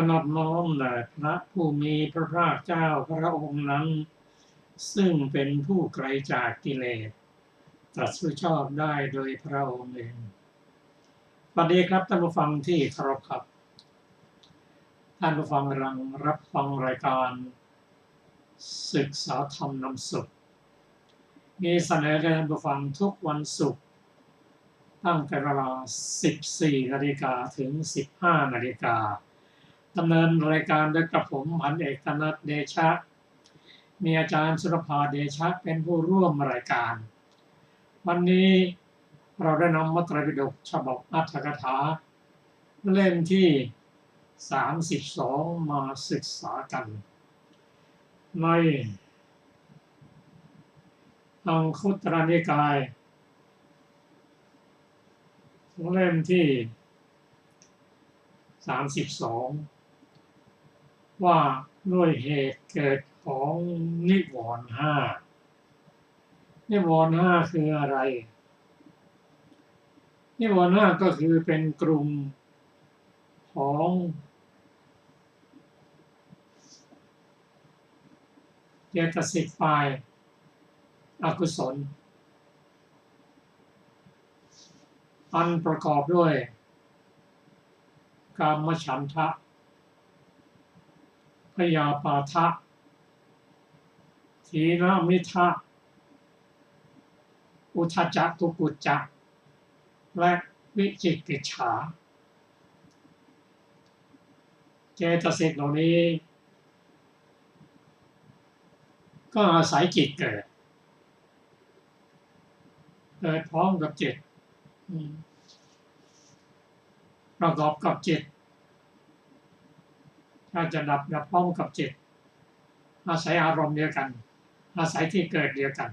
นอบน้อมแด่พระผู้มีพระภาคเจ้าพระองค์นั้นซึ่งเป็นผู้ไกลจากกิเลสตรัสรู้ชอบได้โดยพระองค์เองสวัสดีครับท่านผู้ฟังที่เคารพครับท่านผู้ฟังกำลังรับฟังรายการศึกษาธรรมนำสุขมีเสนอแก่ท่านผู้ฟังทุกวันศุกร์ตั้งแต่เวลา 14 นาฬิกาถึง 15 นาฬิกาดำเนินรายการโดยกระผมพันเอกธนัทเดชะมีอาจารย์สุรภาเดชะเป็นผู้ร่วมรายการวันนี้เราได้นำมัตตไตรปิฎกฉบับอรรถกถาเล่มที่ 32 มาศึกษากันในอังคุตรนิกายเล่มที่ 32 ว่าด้วยเหตุเกิดของนิวรณ์ห้านิวรณ์ห้าคืออะไรนิวรณ์ห้าก็คือเป็นกลุ่มของเจตสิกฝ่ายอกุศลอันประกอบด้วยกามฉันทะพยาปาทะถีนมิทะอุทธัจจะทุกุจจะและวิจิกิจฉาเจตสิกเหล่านี้ก็อาศัยจิตเกิดพร้อมกับจิตประกอบกับจิตถ้าจะดับพร้อมกับจิตอาศัยอารมณ์เดียวกันอาศัยที่เกิดเดียวกัน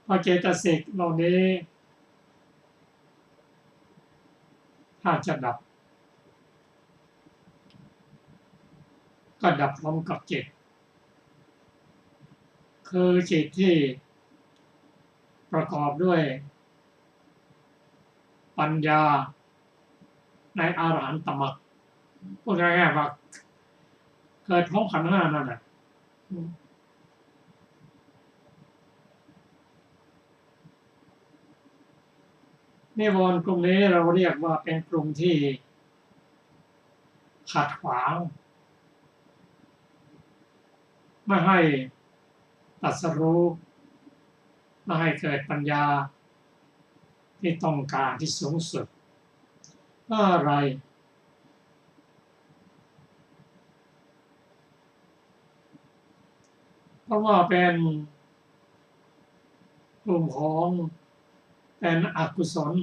พอเจตสิกเหล่านี้ถ้าจะดับก็ดับพร้อมกับจิตคือจิตที่ประกอบด้วยปัญญาในอรหันตมรรคพูดง่ายๆว่าเกิดพร้อมขันธ์ห้านั่นแหละนิวรณ์กลุ่มนี้เราเรียกว่าเป็นกลุ่มที่ขัดขวางไม่ให้ตรัสรู้ไม่ให้เกิดปัญญาที่ต้องการที่สูงสุดอะไรเพราะว่าเป็นกลุ่มของเป็นอกุศล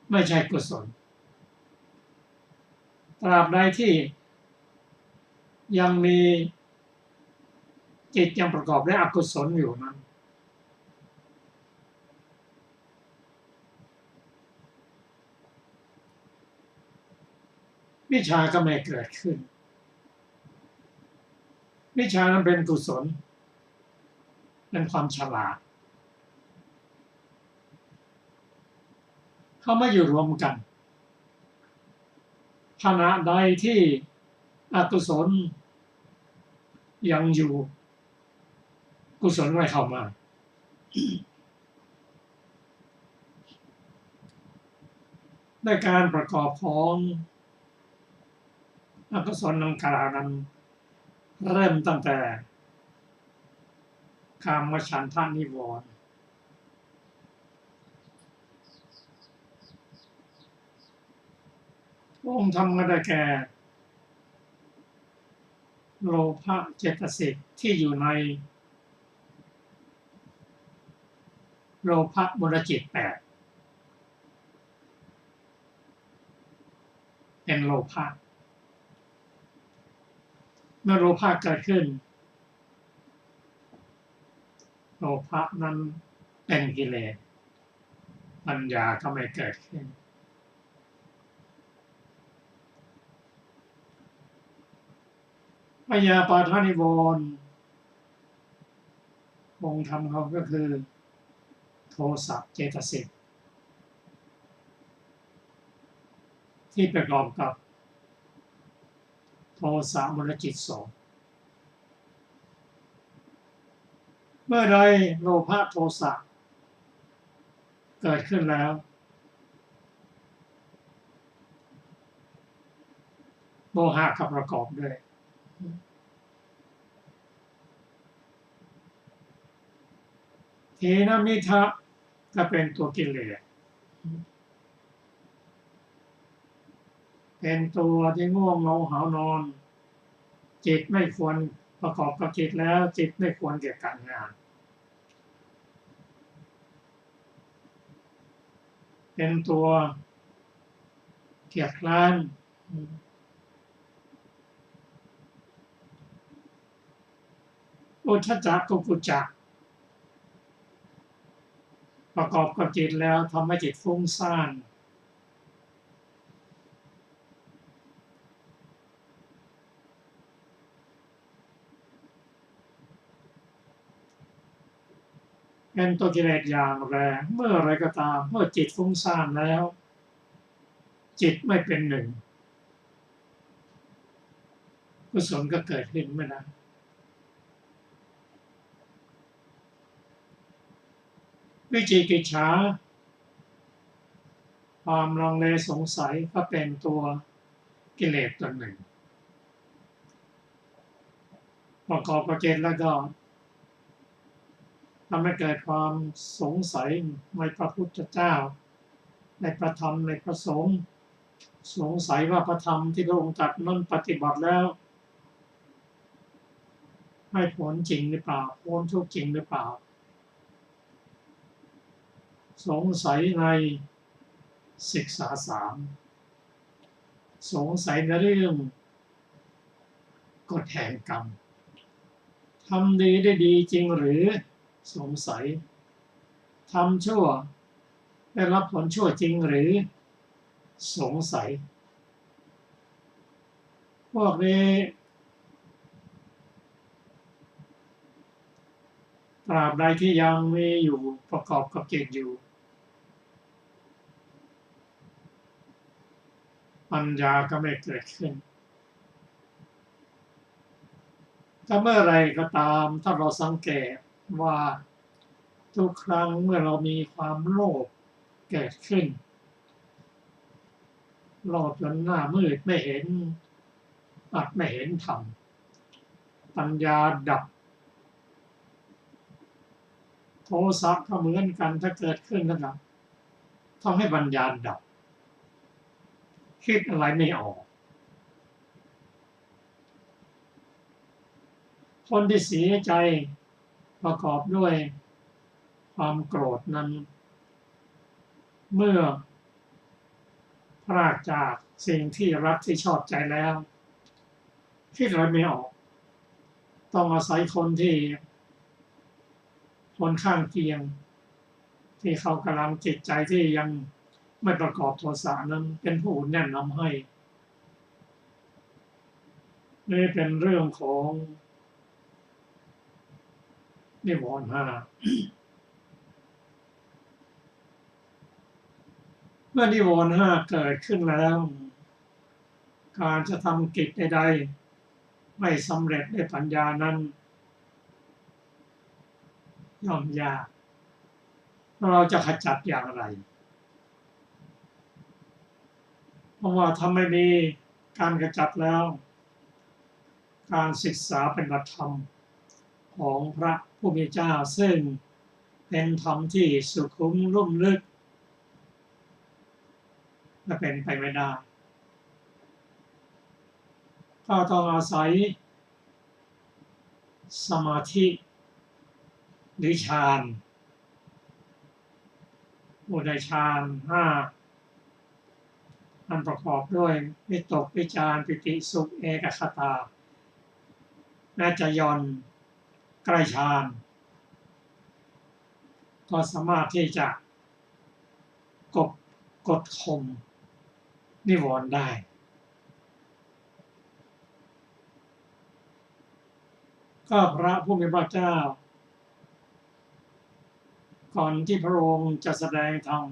ไม่ใช่กุศลตราบใดที่ยังมีจิตยังประกอบด้วยอกุศลอยู่นั้นวิชาก็ไม่เกิดขึ้นวิชานั้นเป็นกุศลเป็นความฉลาดเข้ามาอยู่รวมกันขณะใดที่อกุศลยังอยู่กุศลไม่เข้ามาด้วยการประกอบของอกุศลดังกล่าวนั้นเริ่มตั้งแต่กามฉันทะนิวรณ์องค์ธรรมก็ได้แก่โลภะเจตสิกที่อยู่ในโลภะมูลจิต8เป็นโลภะเมื่อโลภะเกิดขึ้นโลภะนั้นเป็นกิเลสปัญญาก็ไม่เกิดขึ้นพยาปาทนิวรณ์องค์ธรรมเขาก็คือ โทสะเจตสิกที่ประกอบกับโทสะมูลจิตสองเมื่อใดโลภะโทสะเกิดขึ้นแล้วโมหะก็ประกอบด้วยทีนมิทะก็เป็นตัวกิเลสเป็นตัวที่ง่วงเหงาหานอนจิตไม่ควรประกอบกับจิตแล้วจิตไม่ควรเกี่ยวกับการงานเป็นตัวเกียจคร้านอุทธัจจะกุกุจจะประกอบกับจิตแล้วทำให้จิตฟุ้งซ่านเป็นตัวกิเลสอย่างแรงเมื่อไรก็ตามเมื่อจิตฟุ้งซ่านแล้วจิตไม่เป็นหนึ่งกุศลก็เกิดขึ้นไม่ได้วิจิกิจฉาความลังเลสงสัยก็เป็นตัวกิเลสตัวหนึ่งประกอบกับจิตแล้วก็ทำให้เกิดความสงสัยในพระพุทธเจ้าในพระธรรมในพระสงฆ์สงสัยว่าพระธรรมที่พระองค์ตรัสนั้นปฏิบัติแล้วให้ผลจริงหรือเปล่าพ้นทุกข์จริงหรือเปล่าสงสัยในศิกษาสามสงสัยในเรื่องกฎแห่งกรรมทำดีได้ดีจริงหรือสงสัยทำชั่วได้รับผลชั่วจริงหรือสงสัยพวกนี้ตราบใดที่ยังมีอยู่ประกอบกับจิตอยู่ปัญญาก็ไม่เกิดขึ้นถ้าเมื่อไรก็ตามถ้าเราสังเกตว่าทุกครั้งเมื่อเรามีความโลภเกิดขึ้นโลภจนหน้ามืดไม่เห็นอัดไม่เห็นธรรมปัญญาดับโทสะก็เหมือนกันถ้าเกิดขึ้นนะครับทำให้ปัญญาดับคิดอะไรไม่ออกคนที่เสียใจประกอบด้วยความโกรธนั้นเมื่อพรากจากสิ่งที่รักที่ชอบใจแล้วคิดอะไรไม่ออกต้องอาศัยคนที่คนข้างเคียงที่เขากำลังจิตใจที่ยังไม่ประกอบโทสะนั้นเป็นผู้แนะนำให้นี่เป็นเรื่องของนิวรณ์ห้าเมื่อนิวรณ์ห้าเกิดขึ้นแล้วการจะทำกิจใดๆไม่สำเร็จด้วยปัญญานั้นย่อมยากเราจะขจัดอย่างไรเพราะว่าถ้าไม่มีการขจัดแล้วการศึกษาปฏิบัติธรรมของพระผู้มีเจ้าซึ่งเป็นธรรมที่สุขุมลุ่มลึกจะเป็นไปไม่ได้ก็ต้องอาศัยสมาธิหรือฌานผู้ได้ฌานห้าอันประกอบด้วยวิตกวิจารปิติสุขเอกคตาและจะย่อนใกล้ฌานก็สามารถที่จะกดข่มนิวรณ์ได้ก็พระผู้มีพระเจ้า ก่อนที่พระองค์จะแสดงธรรม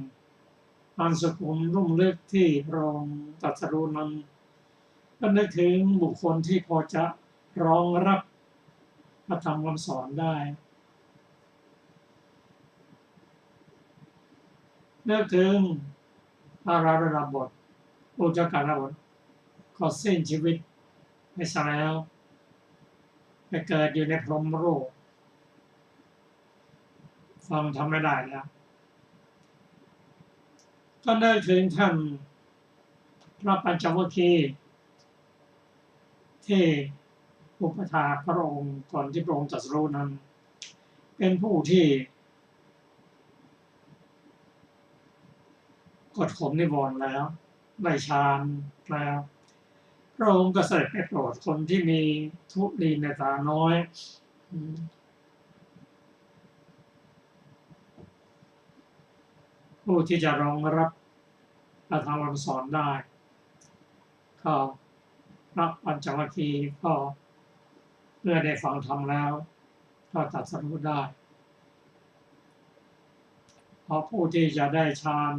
อันสุขุมลุ่มลึกที่พระองค์ตรัสรู้นั้นก็นึกถึงบุคคลที่พอจะรองรับพระธรรมคำสอนได้นึกถึงอาราธนาบทอุจการบทก็สิ้นชีวิตไปซะแล้วไปเกิดอยู่ในพรหมโลกฟังทำไม่ได้แล้วก็นึกถึงท่านพระปัญจวัคคีย์ที่อุปถากพระองค์ก่อนที่พระองค์ตรัสรู้นั้นเป็นผู้ที่กดข่มนิวรณ์แล้วได้ฌานแล้วพระองค์ก็เสด็จไปโปรดคนที่มีทุลีในตาน้อยผู้ที่จะรองรับพระธรรมคำสอนได้ก็พระปัญจวัคคีย์ก็เมื่อได้ฟังธรรมแล้วก็ตรัสรู้ได้เพราะผู้ที่จะได้ฌาน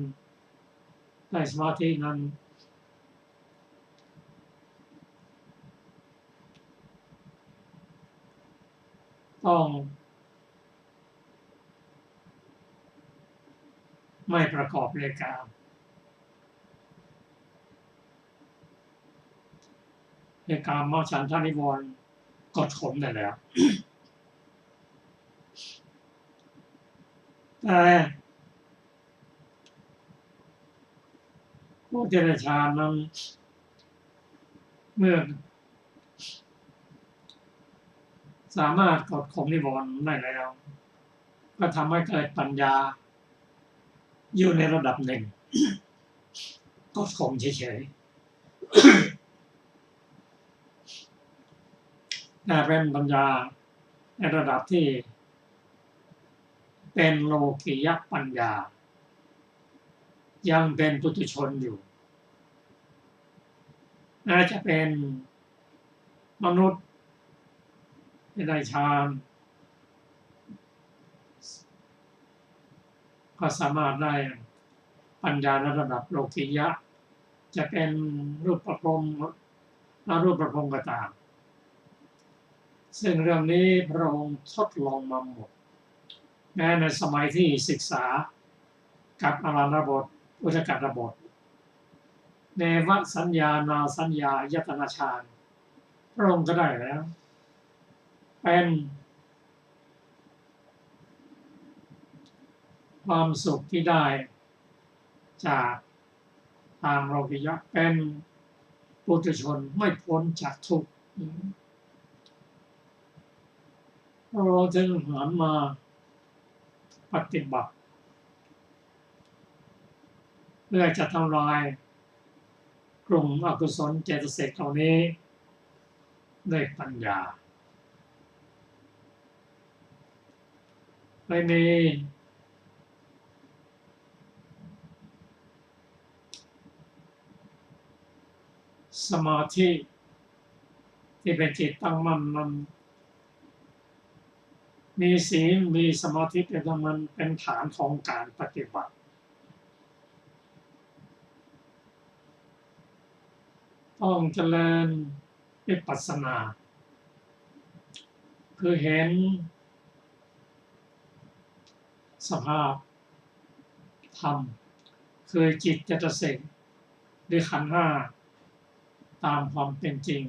ได้สมาธินั้นต้องไม่ประกอบในกามในกามฉันทนิวรณ์กดข่มได้แล้วแต่ผู้ที่ได้ฌานนั้นเมื่อสามารถกดข่มนิวรณ์ได้แล้วก็ทำให้เกิดปัญญาอยู่ในระดับหนึ่งกดข่มเฉยๆแต่เป็นปัญญาในระดับที่เป็นโลกิยปัญญายังเป็นปุถุชนอยู่น่าจะเป็นมนุษย์ที่ได้ฌานก็สามารถได้ปัญญาในระดับโลกิยะจะเป็นรูปประพรหมรูปประพรหมก็ตามซึ่งเรื่องนี้พระองค์ทดลองมาหมดแม้ในสมัยที่ศึกษากับอาราธนาบทอุจการบทเนวสัญญานาสัญญายตนะฌานพระองค์ก็ได้แล้วเป็นความสุขที่ได้จากทางโลกิยะเป็นปุถุชนไม่พ้นจากทุกข์เราจึงหันมาปฏิบัติเพื่อจะทำลายกลุ่มอกุศลเจตสิกเหล่านี้ด้วยปัญญาไม่มีสมาธิที่เป็นจิตตั้งมั่นนั้นมีศีลมีสมาธิเป็นมันเป็นฐานของการปฏิบัติต้องเจริญวิปัสสนาคือเห็นสภาพธรรมคือจิตเจตสิกหรือขันธ์ห้าตามความเป็นจริง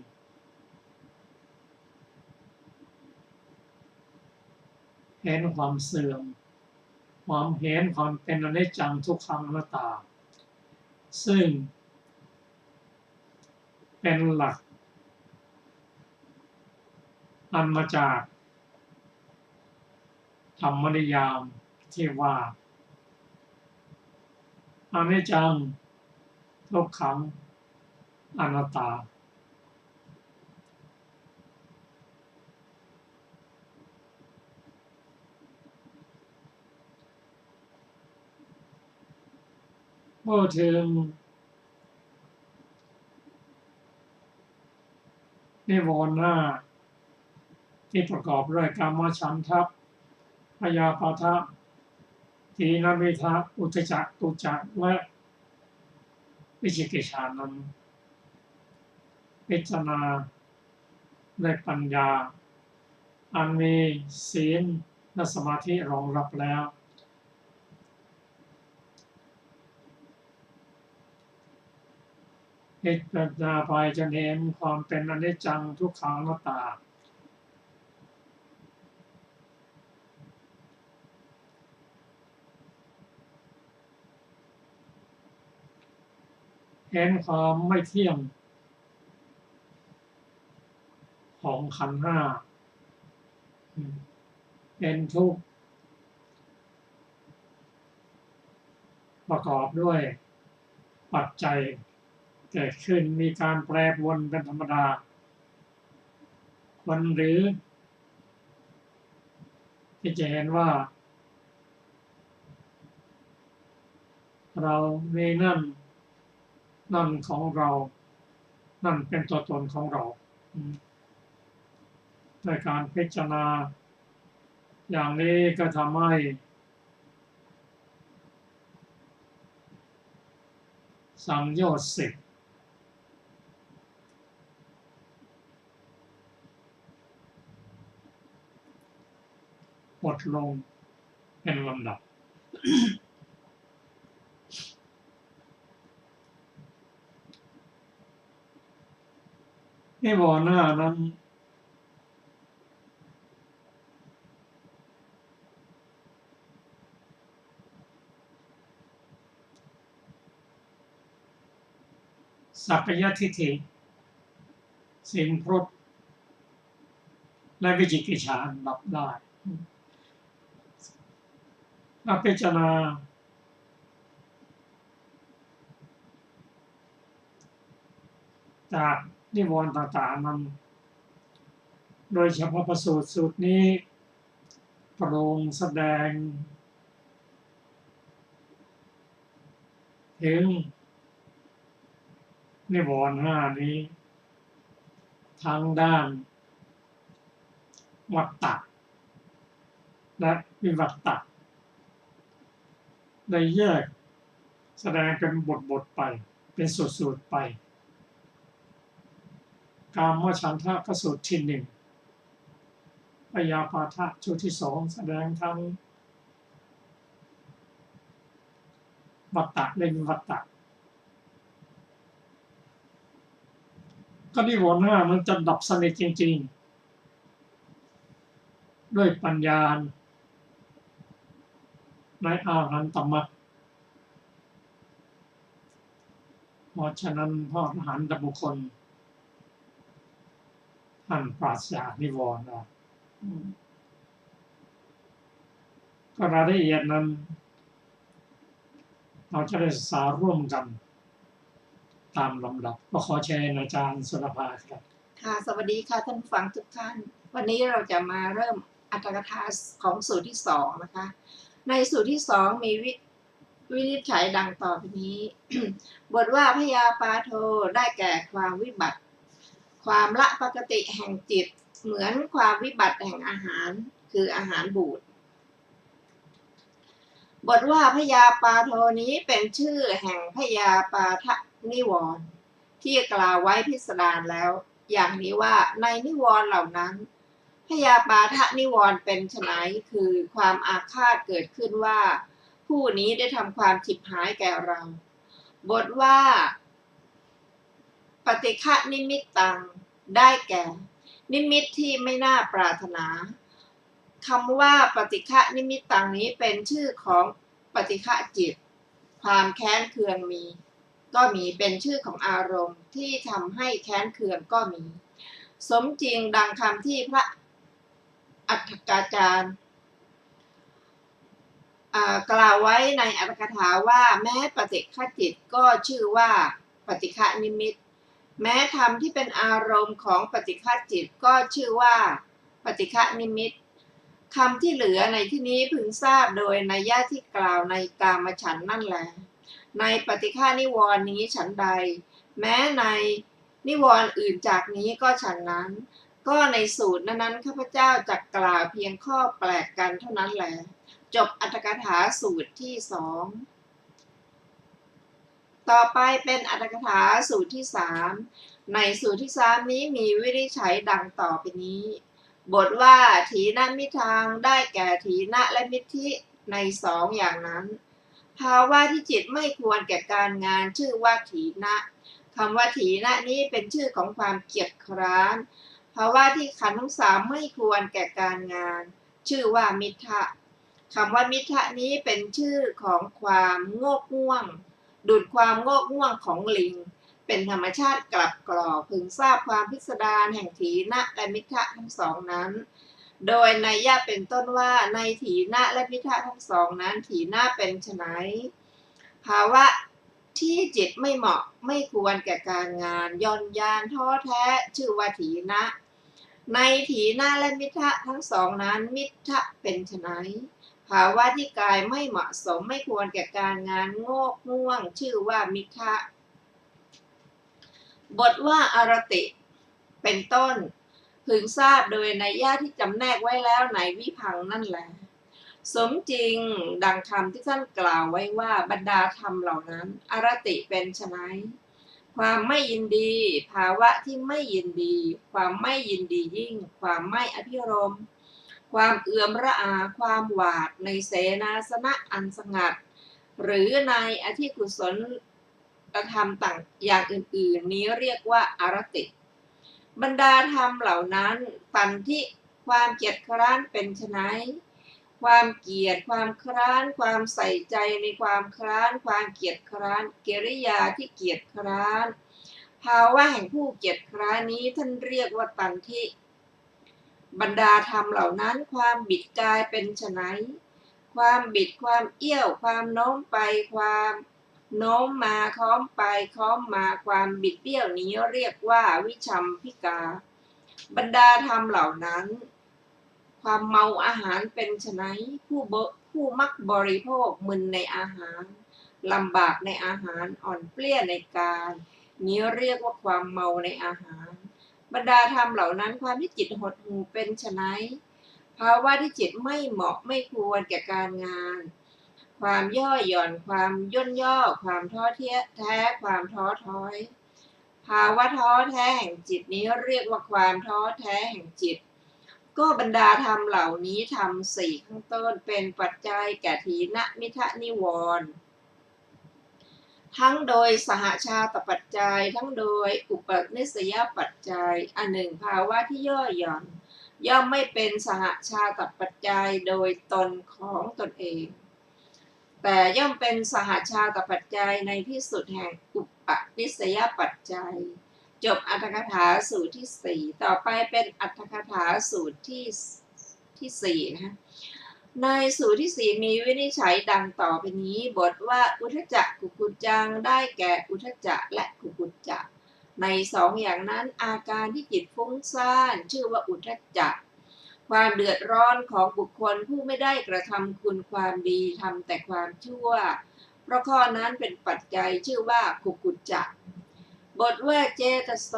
เห็นความเสื่อมความเห็นความเป็นอนิจจังทุกขังอนัตตาซึ่งเป็นหลักอันมาจากธรรมนิยามที่ว่าอนิจจังทุกขังอนัตตาพูดถึงนิวรณ์ห้าที่ประกอบด้วยกามฉันทะพยาปาทะ ทีนมิทะอุทจักตุจักและวิจิกิจฉานั้นพิจารณาด้วยปัญญาอันมีศีลและสมาธิรองรับแล้วพิจารณาไปจนเห็นความเป็นอนิจจังทุกขังอนัตตาเห็นความไม่เที่ยงของขันธ์ห้าเป็นทุกข์ประกอบด้วยปัจจัยเกิดขึ้นมีการแปรปรวนเป็นธรรมดาคนหรือที่จะเห็นว่าเรามีนั่นของเรานั่นเป็นตัวตนของเราในการพิจารณาอย่างนี้ก็ทำให้สังโยชน์10หมดลงเป็นลำดับนิวรณ์ห้านั้นสักยทิฏฐิศีลพรตและวิจิกิจฉาดับได้ถ้าพิจารณาจากนิวรณ์ต่างๆนั้นโดยเฉพาะพระสูตรนี้พระองค์แสดงถึงนิวรณ์ห้านี้ทางด้านวัตตะและวิวัตตะได้แยกแสดงเป็นบทไปเป็นสูตรไปกามฉันทะก็สูตรที่ 1พยาปาทะสูตรที่ 2แสดงทั้งวัตตะและวิวัตตะก็นิวรณ์ห้ามันจะดับสนิทจริงๆด้วยปัญญาในอาหันตมรรคเพราะฉะนั้นพระอรหันตบุคคลท่านปราศจากนิวรณ์ก็รายละเอียดนั้นเราจะได้ศึกษาร่วมกันตามลำดับก็ขอเชิญอาจารย์สุรภาครับค่ะสวัสดีค่ะท่านผู้ฟังทุกท่านวันนี้เราจะมาเริ่มอรรถกถาของสูตรที่2นะคะในสูตรที่2มีวินิจฉัยดังต่อไปนี้ บทว่าพยาปาโทได้แก่ความวิบัติความละปกติแห่งจิตเหมือนความวิบัติแห่งอาหารคืออาหารบูดบทว่าพยาปาโทนี้เป็นชื่อแห่งพยาปาทนิวรณ์ที่กล่าวไว้พิสดารแล้วอย่างนี้ว่าในนิวรณ์เหล่านั้นพยาปาทนิวรณ์เป็นไฉนคือความอาฆาตเกิดขึ้นว่าผู้นี้ได้ทำความฉิบหายแก่เราบทว่าปฏิฆะนิมิตตังได้แก่นิมิตที่ไม่น่าปรารถนาคำว่าปฏิฆะนิมิตตังนี้เป็นชื่อของปฏิฆะจิตความแค้นเคืองก็มีเป็นชื่อของอารมณ์ที่ทำให้แค้นเคืองก็มีสมจริงดังคำที่พระอัฏฐกาจารย์กล่าวไว้ในอรรถกถาว่าแม้ปฏิฆะจิตก็ชื่อว่าปฏิฆะนิมิตแม้ธรรมที่เป็นอารมณ์ของปฏิฆะจิตก็ชื่อว่าปฏิฆะนิมิตคำที่เหลือในที่นี้พึงทราบโดยนัยยะที่กล่าวในกามฉันท์นั่นแหละในปฏิฆานิวรณ์นี้ฉันใดแม้ในนิวรณ์อื่นจากนี้ก็ฉันนั้นก็ในสูตรนั้นข้าพเจ้าจักกล่าวเพียงข้อแปลกกันเท่านั้นแหละ จบอรรถกถาสูตรที่สองต่อไปเป็นอรรถกถาสูตรที่สามในสูตรที่สามนี้มีวินิจฉัยดังต่อไปนี้ บทว่าถีนมิทังได้แก่ถีนและมิทธิในสองอย่างนั้นภาวะที่จิตไม่ควรแก่การงานชื่อว่าถีนคำว่าถีนนี้เป็นชื่อของความเกียจคร้านภาวะที่ขันธ์ทั้งสามไม่ควรแก่การงานชื่อว่ามิทธะคำว่ามิทธะนี้เป็นชื่อของความโงกง่วงดุจความโงกง่วงของลิงเป็นธรรมชาติกลับกรอกพึงทราบความพิสดารแห่งถีนและมิทธะทั้งสองนั้นโดยนัยยะเป็นต้นว่าในถีนและมิทธะทั้งสองนั้นถีนเป็นไฉนภาวะที่จิตไม่เหมาะไม่ควรแก่การงานย่อนยานท้อแท้ชื่อว่าถีนในถีนและมิทธะทั้งสองนั้นมิทธะเป็นไฉนภาวะที่กายไม่เหมาะสมไม่ควรแก่การงานโงกง่วงชื่อว่ามิทธะบทว่าอารติเป็นต้นพึงทราบโดยนัยยะที่จำแนกไว้แล้วในวิพังค์นั่นแหละสมจริงดังคำที่ท่านกล่าวไว้ว่าบรรดาธรรมเหล่านั้นอารติเป็นไฉนความไม่ยินดีภาวะที่ไม่ยินดีความไม่ยินดียิ่งความไม่อภิรมย์ความเอื่อมระอาความหวาดในเสนาสนะอันสงัดหรือในอธิกุศลธรรมต่างอย่างอื่นๆนี้เรียกว่าอารติบรรดาธรรมเหล่านั้นตัณทิความเกียจคร้านเป็นไฉนความเกียจความคร้านความใส่ใจในความคร้านความเกียจคร้านกิริยาที่เกียจคร้านภาวะแห่งผู้เกียจคร้านนี้ท่านเรียกว่าตัณทิบรรดาธรรมเหล่านั้นความบิดกายเป็นไฉนความบิดความเอี้ยวความโน้มไปความโน้มมาค้อมไปค้อมมาความบิดเบี้ยวนี้เรียกว่าวิชัมพิกาบรรดาธรรมเหล่านั้นความเมาอาหารเป็นไฉนผู้มักบริโภคมึนในอาหารลำบากในอาหารอ่อนเปลี้ยในการนี้เรียกว่าความเมาในอาหารบรรดาธรรมเหล่านั้นความที่จิตหดหู่เป็นไฉนภาวะที่จิตไม่เหมาะไม่ควรแก่การงานความย่อหย่อนความย่นย่อความท้อแท้ความท้อถอยภาวะท้อแท้แห่งจิตนี้เรียกว่าความท้อแท้แห่งจิตก็บรรดาธรรมเหล่านี้ธรรมสี่ข้างต้นเป็นปัจจัยแก่ถีนมิทะนิวรณ์ทั้งโดยสหชาตปัจจัยทั้งโดยอุปนิสัยปัจจัยอันหนึ่งภาวะที่ย่อหย่อนย่อมไม่เป็นสหชาตปัจจัยโดยตนของตนเองแต่ย่อมเป็นสหชาตปัจจัยในที่สุดแห่งอุปนิสัยปัจจัยจบอรรถกถาสูตรที่สี่ต่อไปเป็นอรรถกถาสูตรที่สี่นะในสูตรที่สี่มีวินิจฉัยดังต่อไปนี้บทว่าอุทจักกุกุจจังได้แก่อุทจักและกุกุจจะในสองอย่างนั้นอาการที่จิตฟุ้งซ่านชื่อว่าอุทจักความเดือดร้อนของบุคคลผู้ไม่ได้กระทำคุณความดีทำแต่ความชั่วเพราะข้อนั้นเป็นปัจจัยชื่อว่ากุกุจจะบทว่าเจตโส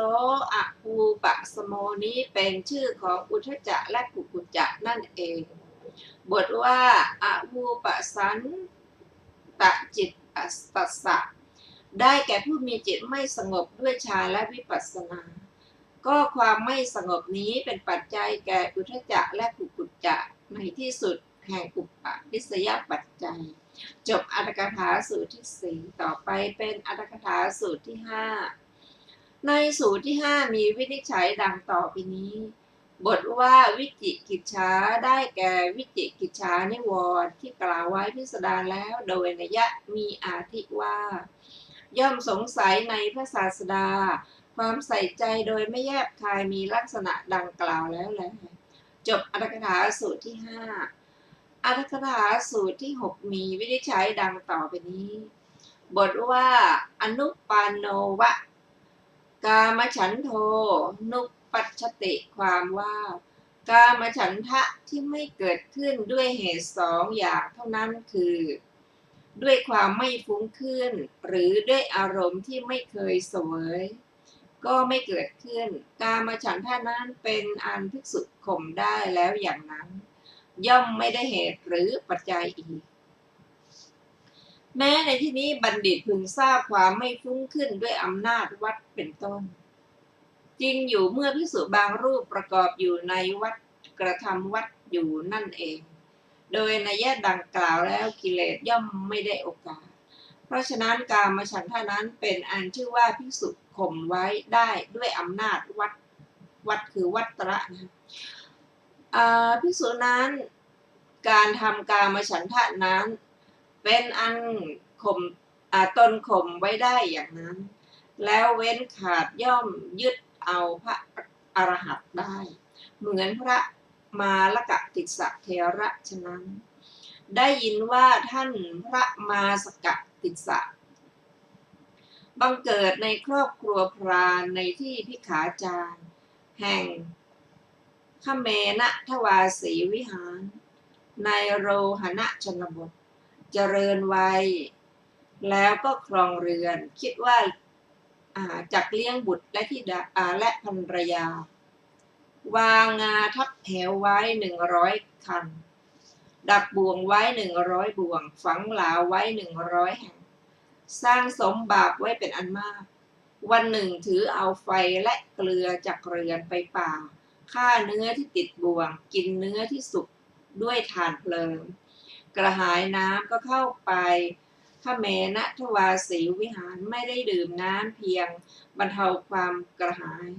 อภูปะสโมนี้เป็นชื่อของอุทจักและกุกุจจะนั่นเองบทว่าอภูปะสันตจิตตัสสะได้แก่ผู้มีจิตไม่สงบด้วยฌานและวิปัสสนาก็ความไม่สงบนี้เป็นปัจจัยแก่อุทจักและกุกุจจะในที่สุดแห่งอุปนิสัยปัจจัยจบอรรถกถาสูตรที่สี่ต่อไปเป็นอรรถกถาสูตรที่ห้าในสูตรที่ห้ามีวินิจฉัยดังต่อไปนี้บทว่าวิจิกิจฉาได้แก่วิจิกิจฉานิวรณ์ที่กล่าวไว้พิสดารแล้วโดยนัยยะมีอาทิว่าย่อมสงสัยในพระศาสดาความใส่ใจโดยไม่แยบคายมีลักษณะดังกล่าวแล้วแลจบอรรถกถาสูตรที่ห้าอรรถกถาสูตรที่หกมีวินิจฉัยดังต่อไปนี้บทว่าอนุปานโนวะกามฉันโทนุปัชชติความว่ากามฉันทะที่ไม่เกิดขึ้นด้วยเหตุสองอย่างเท่านั้นคือด้วยความไม่ฟุ้งขึ้นหรือด้วยอารมณ์ที่ไม่เคยเสวยก็ไม่เกิดขึ้นกามฉันทะนั้นเป็นอันภิกษุข่มได้แล้วอย่างนั้น ย่อมไม่ได้เหตุหรือปัจจัยอีกแม้ในที่นี้บัณฑิตพึงทราบความไม่ฟุ้งขึ้นด้วยอำนาจวัดเป็นต้นจริงอยู่เมื่อภิกษุบางรูปประกอบอยู่ในวัดกระทำวัดอยู่นั่นเองโดยนัยดังกล่าวแล้วกิเลสย่อมไม่ได้โอกาสเพราะฉะนั้นกามฉันทะนั้นเป็นอันชื่อว่าภิกษุข่มไว้ได้ด้วยอำนาจวัดคือวัตระนะภิกษุนั้นการทำกามฉันทะนั้นเป็นอันข่มตนข่มไว้ได้อย่างนั้นแล้วเว้นขาดย่อมยึดเอาพระอรหันต์ได้เหมือนพระมาลกติสเถระฉะนั้นได้ยินว่าท่านพระมาสกติสะบังเกิดในครอบครัวพราหมณ์ในที่พิขาจารแห่งขเมนะทวาสีวิหารในโรหณชนบทเจริญวัยแล้วก็ครองเรือนคิดว่าจักเลี้ยงบุตรและธิดาและภรรยาวางงาทับแถวไว้100 คันดักบ่วงไว้100 บ่วงฝังหลาไว้100 แห่งสร้างสมบาปไว้เป็นอันมากวันหนึ่งถือเอาไฟและเกลือจากเรือนไปป่าฆ่าเนื้อที่ติดบ่วงกินเนื้อที่สุกด้วยถ่านเพลิงกระหายน้ำก็เข้าไปขเมนะทวาสีวิหารไม่ได้ดื่มน้ำเพียงบรรเทาความกระหาย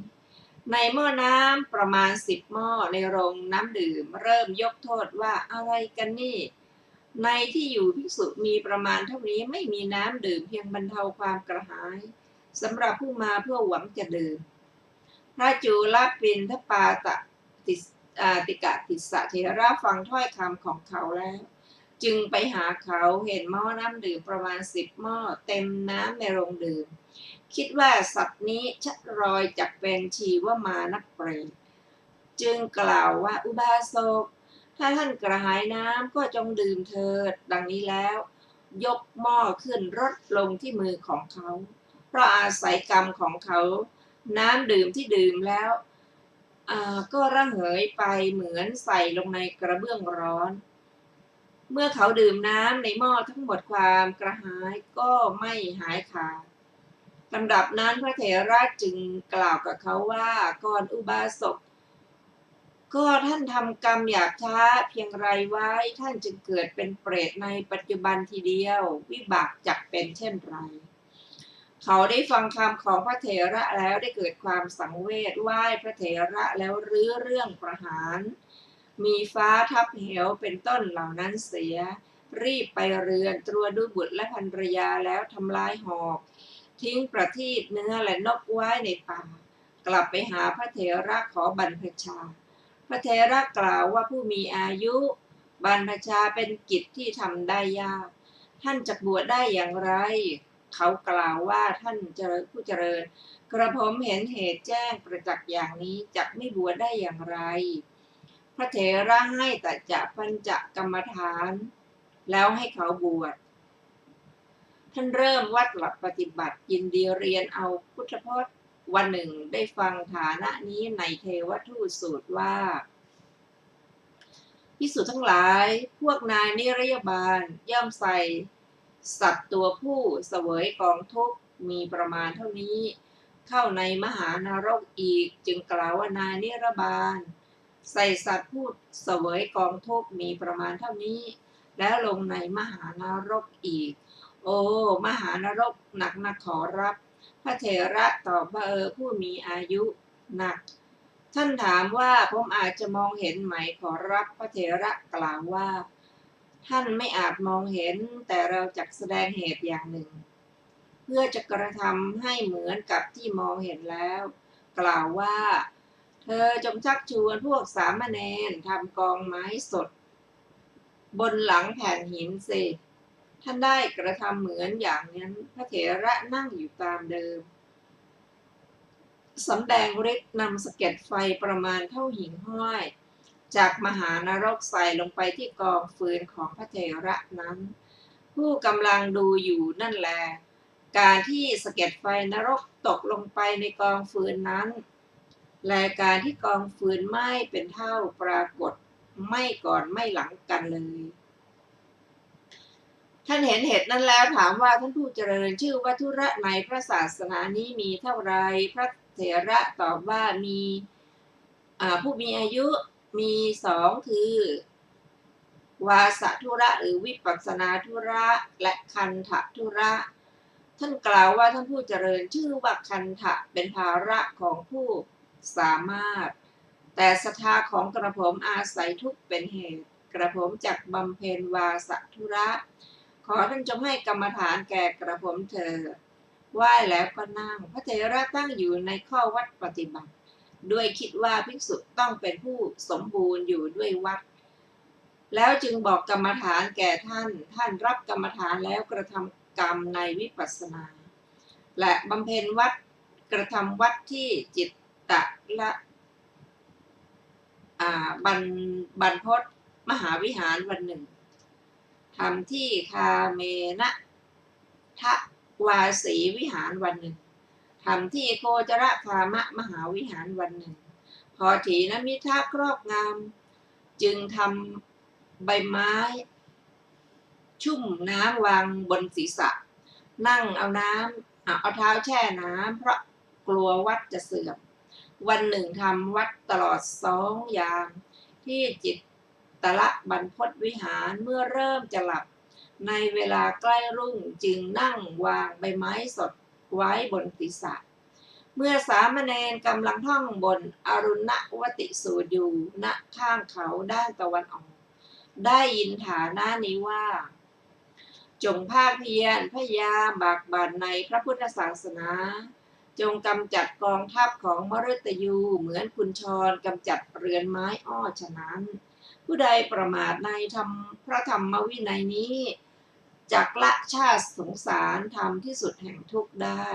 ในหม้อน้ำประมาณ10 หม้อในโรงน้ำดื่มเริ่มยกโทษว่าอะไรกันนี่ในที่อยู่ภิกษุมีประมาณเท่านี้ไม่มีน้ำดื่มเพียงบรรเทาความกระหายสำหรับผู้มาเพื่อหวังจะดื่มพระจุลปินทปาติกะติสะเถระฟังถ้อยคำของเขาแล้วจึงไปหาเขาเห็นหม้อน้ำดื่มประมาณ10 หม้อเต็มน้ำในโรงดื่มคิดว่าสัตว์นี้ชักรอยจากเป็นชีวมานักเปรตจึงกล่าวว่าอุบาสกถ้าท่านกระหายน้ำก็จงดื่มเถิดดังนี้แล้วยกหม้อขึ้นรดลงที่มือของเขาเพราะอาศัยกรรมของเขาน้ำดื่มที่ดื่มแล้วก็ระเหยไปเหมือนใส่ลงในกระเบื้องร้อนเมื่อเขาดื่มน้ำในหม้อทั้งหมดความกระหายก็ไม่หายขาดลำดับนั้นพระเถระจึงกล่าวกับเขาว่าก่อนอุบาสกก็ท่านทำกรรมหยาบช้าเพียงไรไว้ท่านจึงเกิดเป็นเปรตในปัจจุบันทีเดียววิบากจักเป็นเช่นไรเขาได้ฟังคำของพระเถระแล้วได้เกิดความสังเวชไหว้พระเถระแล้วรื้อเรื่องประหารมีฟ้าทับเหวเป็นต้นเหล่านั้นเสียรีบไปเรือนตรวจดูบุตรและภรรยาแล้วทำลายหอกทิ้งประทีปเนื้อและนกไว้ในป่ากลับไปหาพระเถระขอบรรพชาพระเถระกล่าวว่าผู้มีอายุบรรพชาเป็นกิจที่ทำได้ยากท่านจะบวชได้อย่างไรเขากล่าวว่าท่านผู้เจริญกระผมเห็นเหตุแจ้งประจักษ์อย่างนี้จะไม่บวชได้อย่างไรพระเถระให้ตัจจะปัญจกรรมฐานแล้วให้เขาบวชท่านเริ่มวัดหลักปฏิบัติยินดีเรียนเอาพุทธพจน์วันหนึ่งได้ฟังฐานะนี้ในเทวทูตสูตรว่าภิกษุทั้งหลายพวกนายนิรยบาลย่อมใส่สัตว์ตัวผู้เสวยกองทุกข์มีประมาณเท่านี้เข้าในมหานรกอีกจึงกล่าวว่านายนิรบาลใส่สัตว์ผู้เสวยกองทุกข์มีประมาณเท่านี้แล้วลงในมหานรกอีกโอ้มหานรกหนักนักขอรับพระเถระตอบว่าผู้มีอายุหนักท่านถามว่าผมอาจจะมองเห็นไหมขอรับพระเถระกล่าวว่าท่านไม่อาจมองเห็นแต่เราจักแสดงเหตุอย่างหนึ่งเพื่อจะกระทำให้เหมือนกับที่มองเห็นแล้วกล่าวว่าเธอจงชักชวนพวกสามเณรทำกองไม้สดบนหลังแผ่นหินสิท่านได้กระทำเหมือนอย่างนั้นพระเถระนั่งอยู่ตามเดิมสำแดงฤทธิ์นำสะเก็ดไฟประมาณเท่าหิ่งห้อยจากมหานรกใส่ลงไปที่กองฟืนของพระเถระนั้นผู้กำลังดูอยู่นั่นแลการที่สะเก็ดไฟนรกตกลงไปในกองฟืนนั้นและการที่กองฟืนไหม้เป็นเท่าปรากฏ ไม่ก่อนไม่หลังกันเลยท่านเห็นเหตุนั้นแล้วถามว่าท่านผู้เจริญชื่อว่าธุระในพระศาสนานี้มีเท่าไรพระเถระตอบว่ามีผู้มีอายุมีสองคือวาสธุระหรือวิปัสสนาธุระและคันธธุระท่านกล่าวว่าท่านผู้เจริญชื่อว่าคันธะเป็นภาระของผู้สามารถแต่ศรัทธาของกระผมอาศัยทุกข์เป็นเหตุกระผมจักบำเพ็ญวาสธุระขอท่านจงให้กรรมฐานแก่กระผมเถิดไหว้แล้วก็นั่งพระเถระตั้งอยู่ในข้อวัดปฏิบัติด้วยคิดว่าภิกษุต้องเป็นผู้สมบูรณ์อยู่ด้วยวัดแล้วจึงบอกกรรมฐานแก่ท่านรับกรรมฐานแล้วกระทำกรรมในวิปัสสนาและบำเพ็ญวัดกระทำวัดที่จิตตะละบรรพตมหาวิหารวันหนึ่งทำที่คาเมนะทวาสีวิหารวันหนึ่งทำที่โคจรคามะมหาวิหารวันหนึ่งพอถีนมิทะครอบงำจึงทำใบไม้ชุ่มน้ำวางบนศีรษะนั่งเอาเท้าแช่น้ำเพราะกลัววัดจะเสื่อมวันหนึ่งทำวัดตลอด2 ยามที่จิตตละบรรพตวิหารเมื่อเริ่มจะหลับในเวลาใกล้รุ่งจึงนั่งวางใบไม้สดไว้บนศีรษะเมื่อสามเณรกำลังท่องบนอรุณวติสูตรอยู่ณข้างเขาด้านตะวันออกได้ยินฐานะนี้ว่าจงภาคเพียรพยายามบากบั่นในพระพุทธศาสนาจงกำจัดกองทัพของมฤตยูเหมือนกุญชรกำจัดเรือนไม้อ้อฉะนั้นผู้ใดประมาทในพระธรรมวินัยนี้จักละชาติสงสารทำที่สุดแห่งทุกข์ได้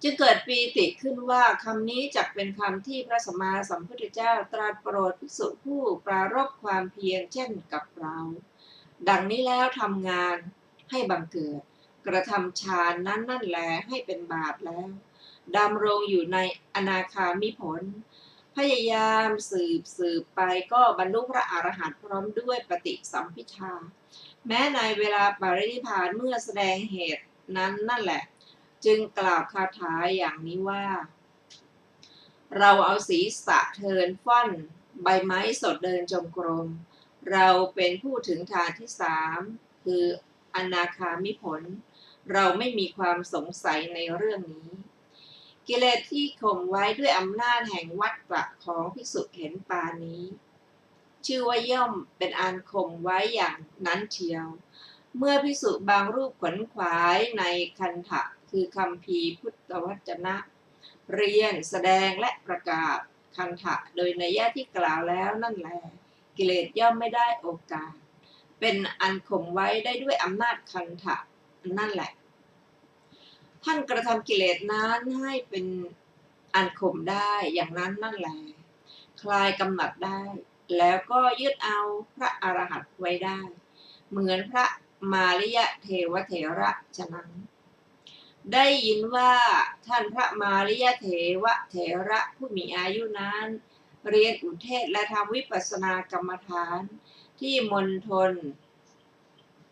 จึงเกิดปีติขึ้นว่าคำนี้จักเป็นคำที่พระสัมมาสัมพุทธเจ้าตรัสโปรดภิกษุผู้ปรารภความเพียรเช่นกับเราดังนี้แล้วทำงานให้บังเกิดกระทำฌานนั่นแลให้เป็นบาปแล้วดำรงอยู่ในอนาคามิผลพยายามสืบไปก็บรรลุพระอรหันต์พร้อมด้วยปฏิสัมภิทาแม้ในเวลาปรินิพพานเมื่อแสดงเหตุนั้นนั่นแหละจึงกล่าวคาถาอย่างนี้ว่าเราเอาศีรษะเทินฟ่อนใบไม้สดเดินจงกรมเราเป็นผู้ถึงฐานที่3คืออนาคามิผลเราไม่มีความสงสัยในเรื่องนี้กิเลสที่ข่มไว้ด้วยอำนาจแห่งวัฏฏะของภิกษุเห็นปานนี้ชื่อว่าย่อมเป็นอันข่มไว้อย่างนั้นเทียวเมื่อภิกษุบางรูปขวนขวายในคันธะคือคัมภีร์พุทธวจนะเรียนแสดงและประกาศคันธะโดยนัยยะที่กล่าวแล้วนั่นแหละกิเลสย่อมไม่ได้โอกาสเป็นอันข่มไว้ได้ด้วยอำนาจคันธะนั่นแหละท่านกระทำกิเลสนั้นให้เป็นอันข่มได้อย่างนั้นนั่นแหละคลายกำหนัดได้แล้วก็ยึดเอาพระอรหันต์ไว้ได้เหมือนพระมาริยเทวเถระฉะนั้นได้ยินว่าท่านพระมาริยเทวเถระผู้มีอายุนั้นเรียนอุเทศและทำวิปัสสนากรรมฐานที่มณฑล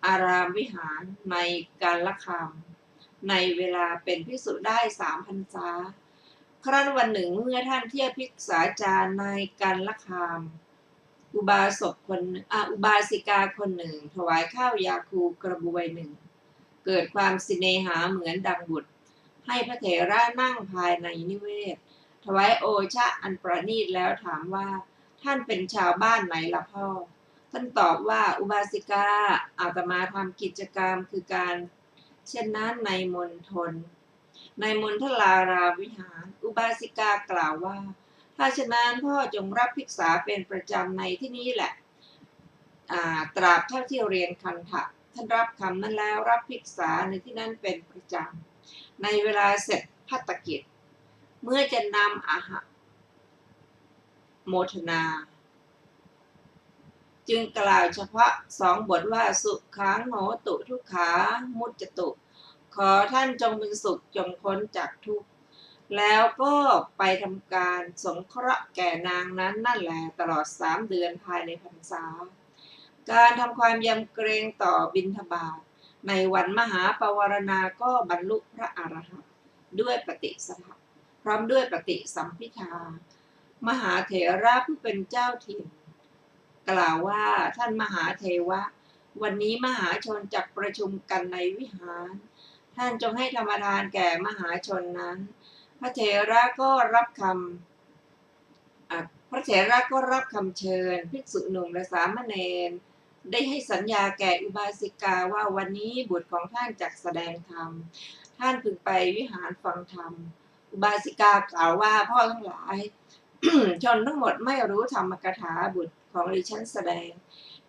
อารามวิหารในกาลคามในเวลาเป็นภิกษุได้3 พรรษาครั้นวันหนึ่งเมื่อท่านเทียบภิกษาจารย์ในกาลคามอุบาสิกาคนหนึ่งถวายข้าวยาคูกระบวยหนึ่งเกิดความสิเนหาเหมือนดังบุตรให้พระเถระนั่งภายในนิเวศถวายโอชะอันประณีตแล้วถามว่าท่านเป็นชาวบ้านไหนล่ะพ่อท่านตอบว่าอุบาสิกาอาตมาทำกิจกรรมคือการเช่นนั้นในมณฑลารามวิหารอุบาสิกากล่าวว่าถ้าฉะนั้นพ่อจงรับภิกษาเป็นประจำในที่นี้แหละตราบเท่าที่เรียนคันธะท่านรับคำนั้นแล้วรับภิกษาในที่นั้นเป็นประจำในเวลาเสร็จภัตตกิจเมื่อจะนำอาหารโมทนาจึงกล่าวเฉพาะ2 บทว่าสุขังโหตุทุกขามุจจตุขอท่านจงเป็นสุขจงพ้นจากทุกข์ แล้วก็ไปทำการสงเคราะห์แก่นางนั้นนั่นแหละตลอด3 เดือนภายในพรรษาการทำความยำเกรงต่อบิณฑบาตในวันมหาปวารณาก็บรรลุพระอรหันต์ด้วยปฏิสถะพร้อมด้วยปฏิสัมภิทามหาเถระผู้เป็นเจ้าถิ่นกล่าวว่าท่านมหาเทวะวันนี้มหาชนจักประชุมกันในวิหารท่านจงให้ธรรมทานแก่มหาชนนั้นพระเถระก็รับคำเชิญภิกษุหนุ่มและสามเณรได้ให้สัญญาแก่อุบาสิกาว่าวันนี้บุตรของท่านจักแสดงธรรมท่านพึงไปวิหารฟังธรรมอุบาสิกากล่าวว่าพ่อทั้งหลาย ชนทั้งหมดไม่รู้ธรรมกถาบุตรของดิฉันแสดง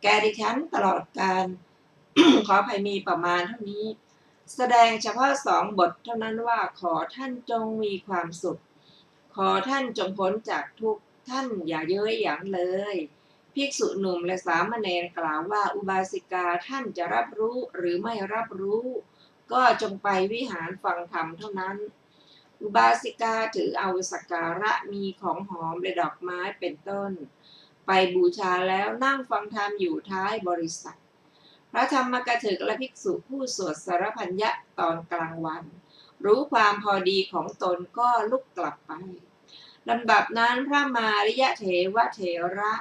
แก่ดิฉันตลอดการ ขออภัยมีประมาณเท่านี้แสดงเฉพาะ2 บทเท่านั้นว่าขอท่านจงมีความสุขขอท่านจงพ้นจากทุกข์ท่านอย่าเย้ยหยันเลยภิกษุหนุ่มและสามเณรกล่าวว่าอุบาสิกาท่านจะรับรู้หรือไม่รับรู้ก็จงไปวิหารฟังธรรมเท่านั้นอุบาสิกาถือเอาสักการะมีของหอมและดอกไม้เป็นต้นไปบูชาแล้วนั่งฟังธรรมอยู่ท้ายบริษัทพระธรรมกถึกและภิกษุผู้สวดสารพัญญะตอนกลางวันรู้ความพอดีของตนก็ลุกกลับไปลำดับนั้นพระมาริยะเถวเถระ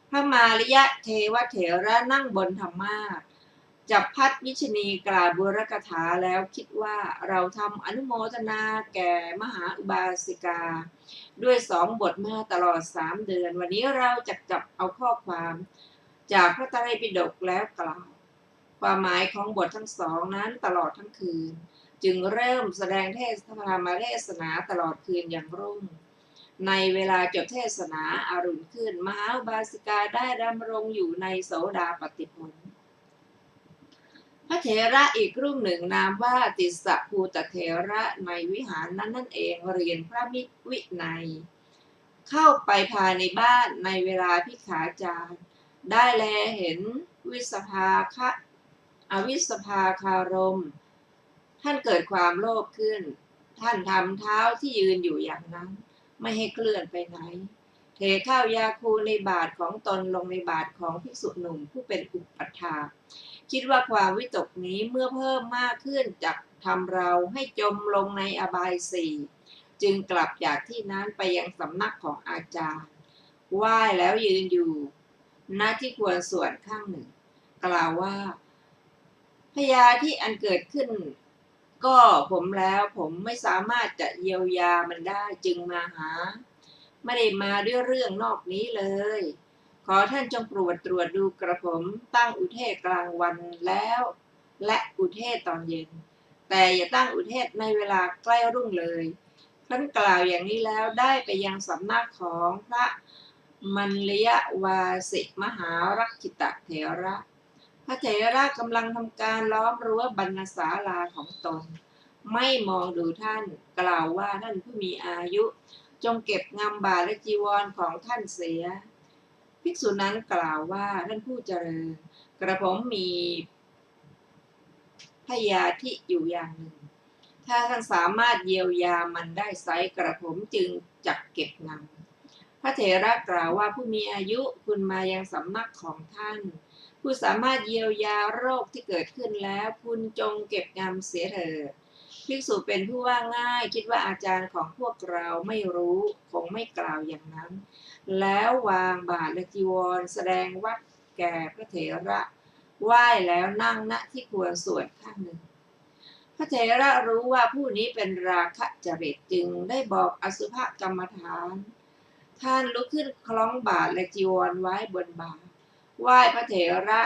พระมาริยะเทวเถระนั่งบนธรรมาสน์จับพัดวิชนีกล่าวบุรกถาแล้วคิดว่าเราทำอนุโมทนาแก่มหาอุบาสิกาด้วย2 บทมาตลอด3 เดือนวันนี้เราจะจับเอาข้อความจากพระไตรปิฎกแล้วกล่าวความหมายของบททั้ง2นั้นตลอดทั้งคืนจึงเริ่มแสดงเทศธรรมเทศนาตลอดคืนอย่างรุ่งในเวลาจบเทศนาอารุณขึ้นมหาอุบาสิกาได้ดำรงอยู่ในโสดาปัตติผลพระเถระอีกรูปหนึ่งนามว่าติสสะภูตเถระในวิหารนั้นนั่นเองเรียนพระวินัยเข้าไปภายในบ้านในเวลาภิกขาจารได้แลเห็นอวิสภาคารมท่านเกิดความโลภขึ้นท่านทำเท้าที่ยืนอยู่อย่างนั้นไม่ให้เคลื่อนไปไหนเทข้าวยาคูในบาตรของตนลงในบาตรของภิกษุหนุ่มผู้เป็นอุปัฏฐากคิดว่าความวิตกนี้เมื่อเพิ่มมากขึ้นจักทำเราให้จมลงในอบาย4จึงกลับจากที่นั้นไปยังสำนักของอาจารย์ไหว้แล้วยืนอยู่ณที่ควรส่วนข้างหนึ่งกล่าวว่าพยาที่อันเกิดขึ้นก็ผมแล้วผมไม่สามารถจะเยียวยามันได้จึงมาหาไม่ได้มาด้วยเรื่องนอกนี้เลยขอท่านจงโปรดตรวจดูกระผมตั้งอุเทศกลางวันแล้วและอุเทศตอนเย็นแต่อย่าตั้งอุเทศในเวลาใกล้รุ่งเลยท่านกล่าวอย่างนี้แล้วได้ไปยังสำนักของพระมัลยวาสิมหารักขิตเถระพระเถระกำลังทำการล้อมรั้วบรรณศาลาของตนไม่มองดูท่านกล่าวว่าท่านผู้มีอายุจงเก็บงำบาทและจีวรของท่านเสียภิกษุนั้นกล่าวว่าท่านผู้เจริญกระผมมีพยาธิอยู่อย่างหนึ่งถ้าท่านสามารถเยียวยามันได้ไซกระผมจึงจักเก็บงำพระเถระกล่าวว่าผู้มีอายุคุณมายังสำนักของท่านผู้สามารถเยียวยาโรคที่เกิดขึ้นแล้วคุณจงเก็บงำเสียเถิดภิกษุเป็นผู้ว่าง่ายคิดว่าอาจารย์ของพวกเราไม่รู้คงไม่กล่าวอย่างนั้นแล้ววางบาทและจีวรแสดงวัดแก่พระเถระไหว้แล้วนั่งณที่ควรส่วนข้างหนึ่งพระเถระรู้ว่าผู้นี้เป็นราคะจริตจึงได้บอกอสุภกรรมฐานท่านลุกขึ้นคล้องบาทและจีวรไว้บนบาทไหว้พระเถระ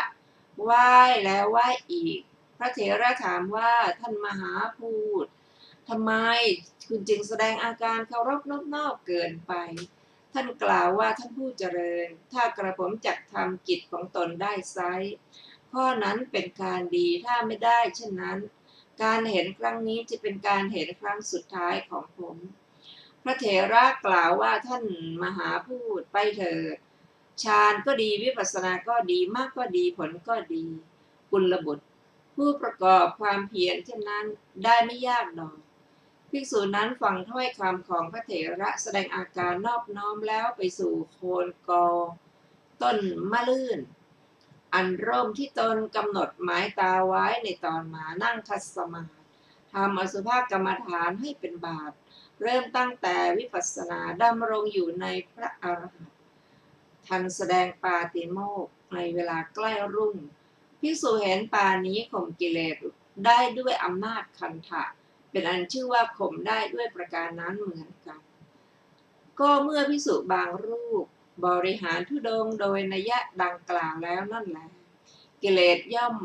ไหว้แล้วไหว้อีกพระเถระถามว่าท่านมหาพูดทำไมคุณจึงแสดงอาการเคารพนอบน้อมเกินไปท่านกล่าวว่าท่านผู้เจริญถ้ากระผมจักทำกิจของตนได้ไซข้อนั้นเป็นการดีถ้าไม่ได้เช่นนั้นการเห็นครั้งนี้จะเป็นการเห็นครั้งสุดท้ายของผมพระเถระกล่าวว่าท่านมหาพูดไปเถิดฌานก็ดีวิปัสสนาก็ดีมากก็ดีผลก็ดีกุลบุตรผู้ประกอบความเพียรเช่นนั้นได้ไม่ยากหรอก ภิกษุนั้นฟังถ้อยคำของพระเถระแสดงอาการนอบน้อมแล้วไปสู่โคนกอต้นมะลื่นอันร่มที่ตนกำหนดหมายตาไว้ในตอนมานั่งคัดสมาธิทำอสุภกรรมฐานให้เป็นบาตรเริ่มตั้งแต่วิปัสสนาดำรงอยู่ในพระอรหันต์ทันแสดงปาติโมกข์ในเวลาใกล้รุ่งภิกษุเห็นปานี้ข่มกิเลสได้ด้วยอำนาจคันธะเป็นอันชื่อว่าข่มได้ด้วยประการนั้นเหมือนกัน ก็เมื่อภิกษุบางรูปบริหารธุดงค์โดยนัยยะดังกล่าวแล้วนั่นแหละกิเลสย่อม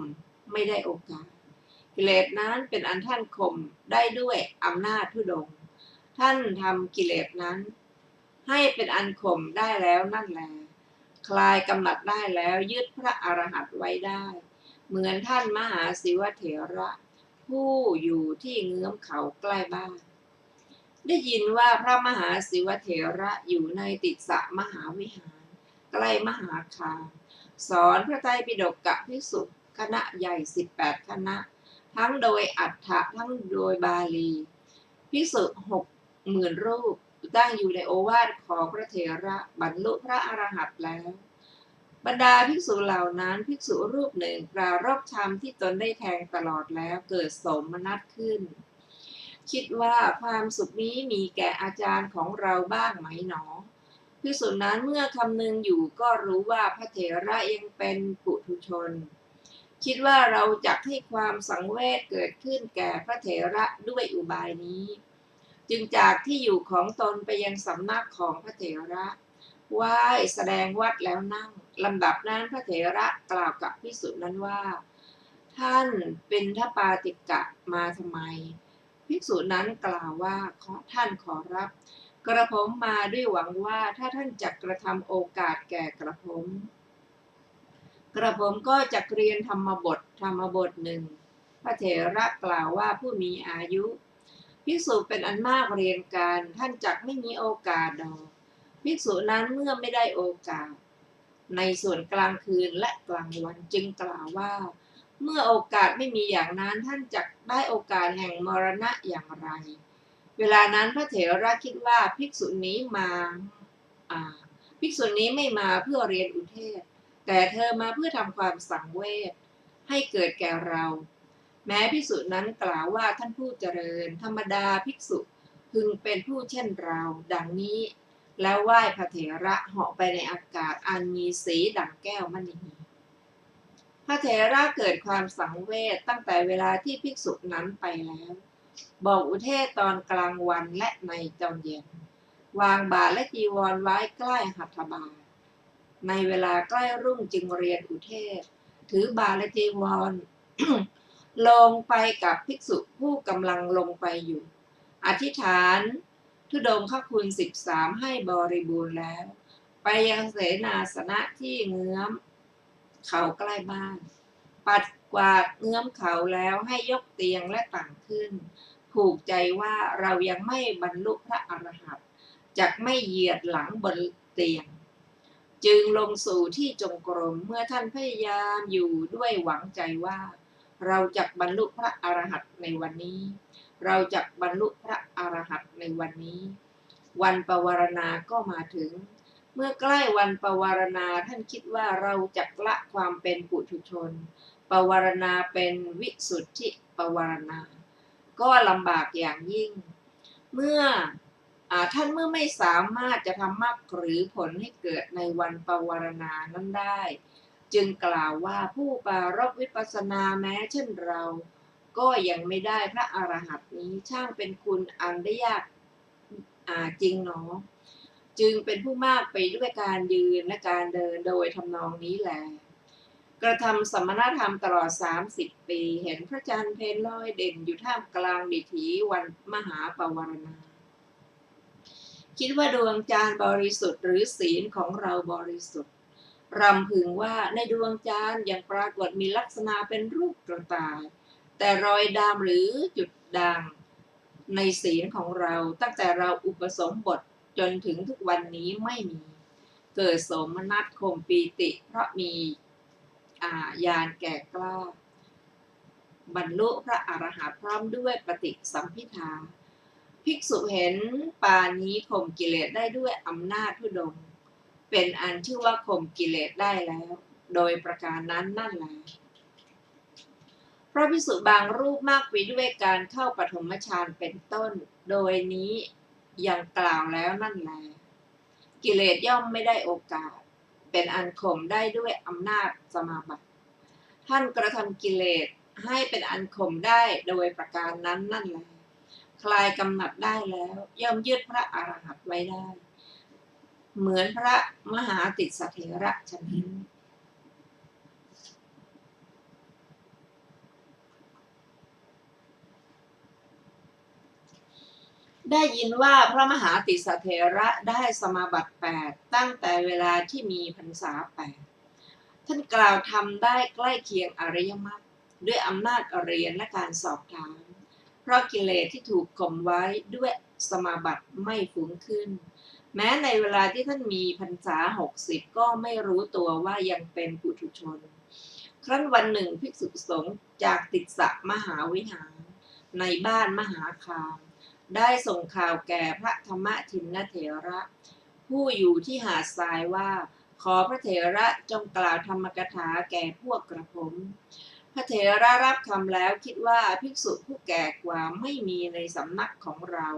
ไม่ได้โอกาสกิเลสนั้นเป็นอันท่านข่มได้ด้วยอำนาจธุดงค์ท่านทำกิเลสนั้นให้เป็นอันข่มได้แล้วนั่นแหละคลายกำหนัดได้แล้วยึดพระอรหันต์ไว้ได้เหมือนท่านมหาศิวเถระผู้อยู่ที่เงื้อมเขาใกล้บ้านได้ยินว่าพระมหาศิวเถระอยู่ในติสสะมหาวิหารใกล้มหาคามสอนพระไตรปิฎกกับภิกษุคณะใหญ่18คณะทั้งโดยอัฏฐะทั้งโดยบาลีภิกษุ60,000 รูปตั้งอยู่ในโอวาทของพระเถระบรรลุพระอรหันต์แล้วบรรดาภิกษุเหล่านั้นภิกษุรูปหนึ่งปรารภธรรมที่ตนได้แทงตลอดแล้วเกิดโสมนัสขึ้นคิดว่าความสุขนี้มีแก่อาจารย์ของเราบ้างไหมหนอภิกษุนั้นเมื่อคำนึงอยู่ก็รู้ว่าพระเถระยังเป็นปุถุชนคิดว่าเราจะให้ความสังเวชเกิดขึ้นแก่พระเถระด้วยอุบายนี้จึงจากที่อยู่ของตนไปยังสำนักของพระเถระไหว้แสดงวัดแล้วนั่งลำดับนั้นพระเถระกล่าวกับภิกษุนั้นว่าท่านเป็นทปาติกะมาทำไมภิกษุนั้นกล่าวว่าท่านขอรับกระผมมาด้วยหวังว่าถ้าท่านจักกระทำโอกาสแก่กระผมก็จะเรียนธรรมบทหนึ่งพระเถระกล่าวว่าผู้มีอายุภิกษุเป็นอันมากเรียนกันท่านจักไม่มีโอกาสดอกภิกษุนั้นเมื่อไม่ได้โอกาสในส่วนกลางคืนและกลางวันจึงกล่าวว่าเมื่อโอกาสไม่มีอย่างนั้นท่านจักได้โอกาสแห่งมรณะอย่างไรเวลานั้นพระเถระคิดว่าภิกษุนี้ไม่มาเพื่อเรียนอุเทศแต่เธอมาเพื่อทำความสังเวชให้เกิดแก่เราแม้ภิกษุนั้นกล่าวว่าท่านผู้เจริญธรรมดาภิกษุพึงเป็นผู้เช่นเราดังนี้แล้วไหว้พระเถระเหาะไปในอากาศอันมีสีดั่งแก้วมณีพระเถระเกิดความสังเวชตั้งแต่เวลาที่ภิกษุนั้นไปแล้วบอกอุเทศตอนกลางวันและในตอนเย็นวางบาตรและจีวรไว้ใกล้หัตถบาตรในเวลาใกล้รุ่งจึงเรียนอุเทศถือบาตรและจีวร ลงไปกับภิกษุผู้กำลังลงไปอยู่อธิษฐานธุดงคคุณ13ให้บริบูรณ์แล้วไปยังเสนาสนะที่เงื้อมเขาใกล้บ้านปัดกวาดเงื้อมเขาแล้วให้ยกเตียงและต่างขึ้นผูกใจว่าเรายังไม่บรรลุพระอรหันต์จักไม่เหยียดหลังบนเตียงจึงลงสู่ที่จงกรมเมื่อท่านพยายามอยู่ด้วยหวังใจว่าเราจักบรรลุพระอรหันต์ในวันนี้เราจักบรรลุพระอรหันต์ในวันนี้วันปวารณาก็มาถึงเมื่อใกล้วันปวารณาท่านคิดว่าเราจักละความเป็นปุถุชนปวารณาเป็นวิสุทธิปวารณาก็ลำบากอย่างยิ่งเมื่อท่านไม่สามารถจะทำมรรคหรือผลให้เกิดในวันปวารณานั้นได้จึงกล่าวว่าผู้ปรารภวิปัสสนาแม้เช่นเราก็ยังไม่ได้พระอรหันต์นี้ช่างเป็นคุณอันได้ยากจริงหนอจึงเป็นผู้มากไปด้วยการยืนและการเดินโดยทำนองนี้แลกระทำสมณธรรมตลอด30 ปีเห็นพระจันทร์เพ็ญลอยเด่นอยู่ท่ามกลางดิถีวันมหาปวารณาคิดว่าดวงจันทร์บริสุทธิ์หรือศีลของเราบริสุทธิ์รำพึงว่าในดวงจันทร์ยังปรากฏมีลักษณะเป็นรูปกระต่ายแต่รอยดำหรือจุดด่างในศีลของเราตั้งแต่เราอุปสมบทจนถึงทุกวันนี้ไม่มีเกิดโสมนัสข่มปีติเพราะมีญาณแก่กล้าบรรลุพระอรหันต์พร้อมด้วยปฏิสัมภิทา ภิกษุเห็นป่านี้ข่มกิเลสได้ด้วยอำนาจธุดงค์เป็นอันชื่อว่าข่มกิเลสได้แล้ว โดยประการนั้นนั่นแหละพระภิกษุบางรูปมากไปด้วยการเข้าปฐมฌานเป็นต้น โดยนี้อย่างกล่าวแล้วนั่นแหละกิเลสย่อมไม่ได้โอกาสเป็นอันข่มได้ด้วยอำนาจสมาบัติท่านกระทำกิเลสให้เป็นอันข่มได้โดยประการนั้นนั่นแหละคลายกำหนัดได้แล้วย่อมยึดพระอรหันต์ไว้ได้เหมือนพระมหาติสสเถระฉะนั้นได้ยินว่าพระมหาติสสเถระได้สมาบัติ8ตั้งแต่เวลาที่มีพรรษา8ท่านกล่าวทำได้ใกล้เคียงอริยมรรคด้วยอำนาจเรียนและการสอบถามเพราะกิเลสที่ถูกข่มไว้ด้วยสมาบัติไม่ฟุ้งขึ้นแม้ในเวลาที่ท่านมีพรรษา60ก็ไม่รู้ตัวว่ายังเป็นปุถุชนครั้นวันหนึ่งภิกษุสงฆ์จากติสสะมหาวิหารในบ้านมหาคามได้ส่งข่าวแก่พระธรรมทินนเถระผู้อยู่ที่หาดทรายว่าขอพระเถระจงกล่าวธรรมกถาแก่พวกกระผมพระเถระรับคำแล้วคิดว่าภิกษุผู้แก่กว่าไม่มีในสำนักของเรา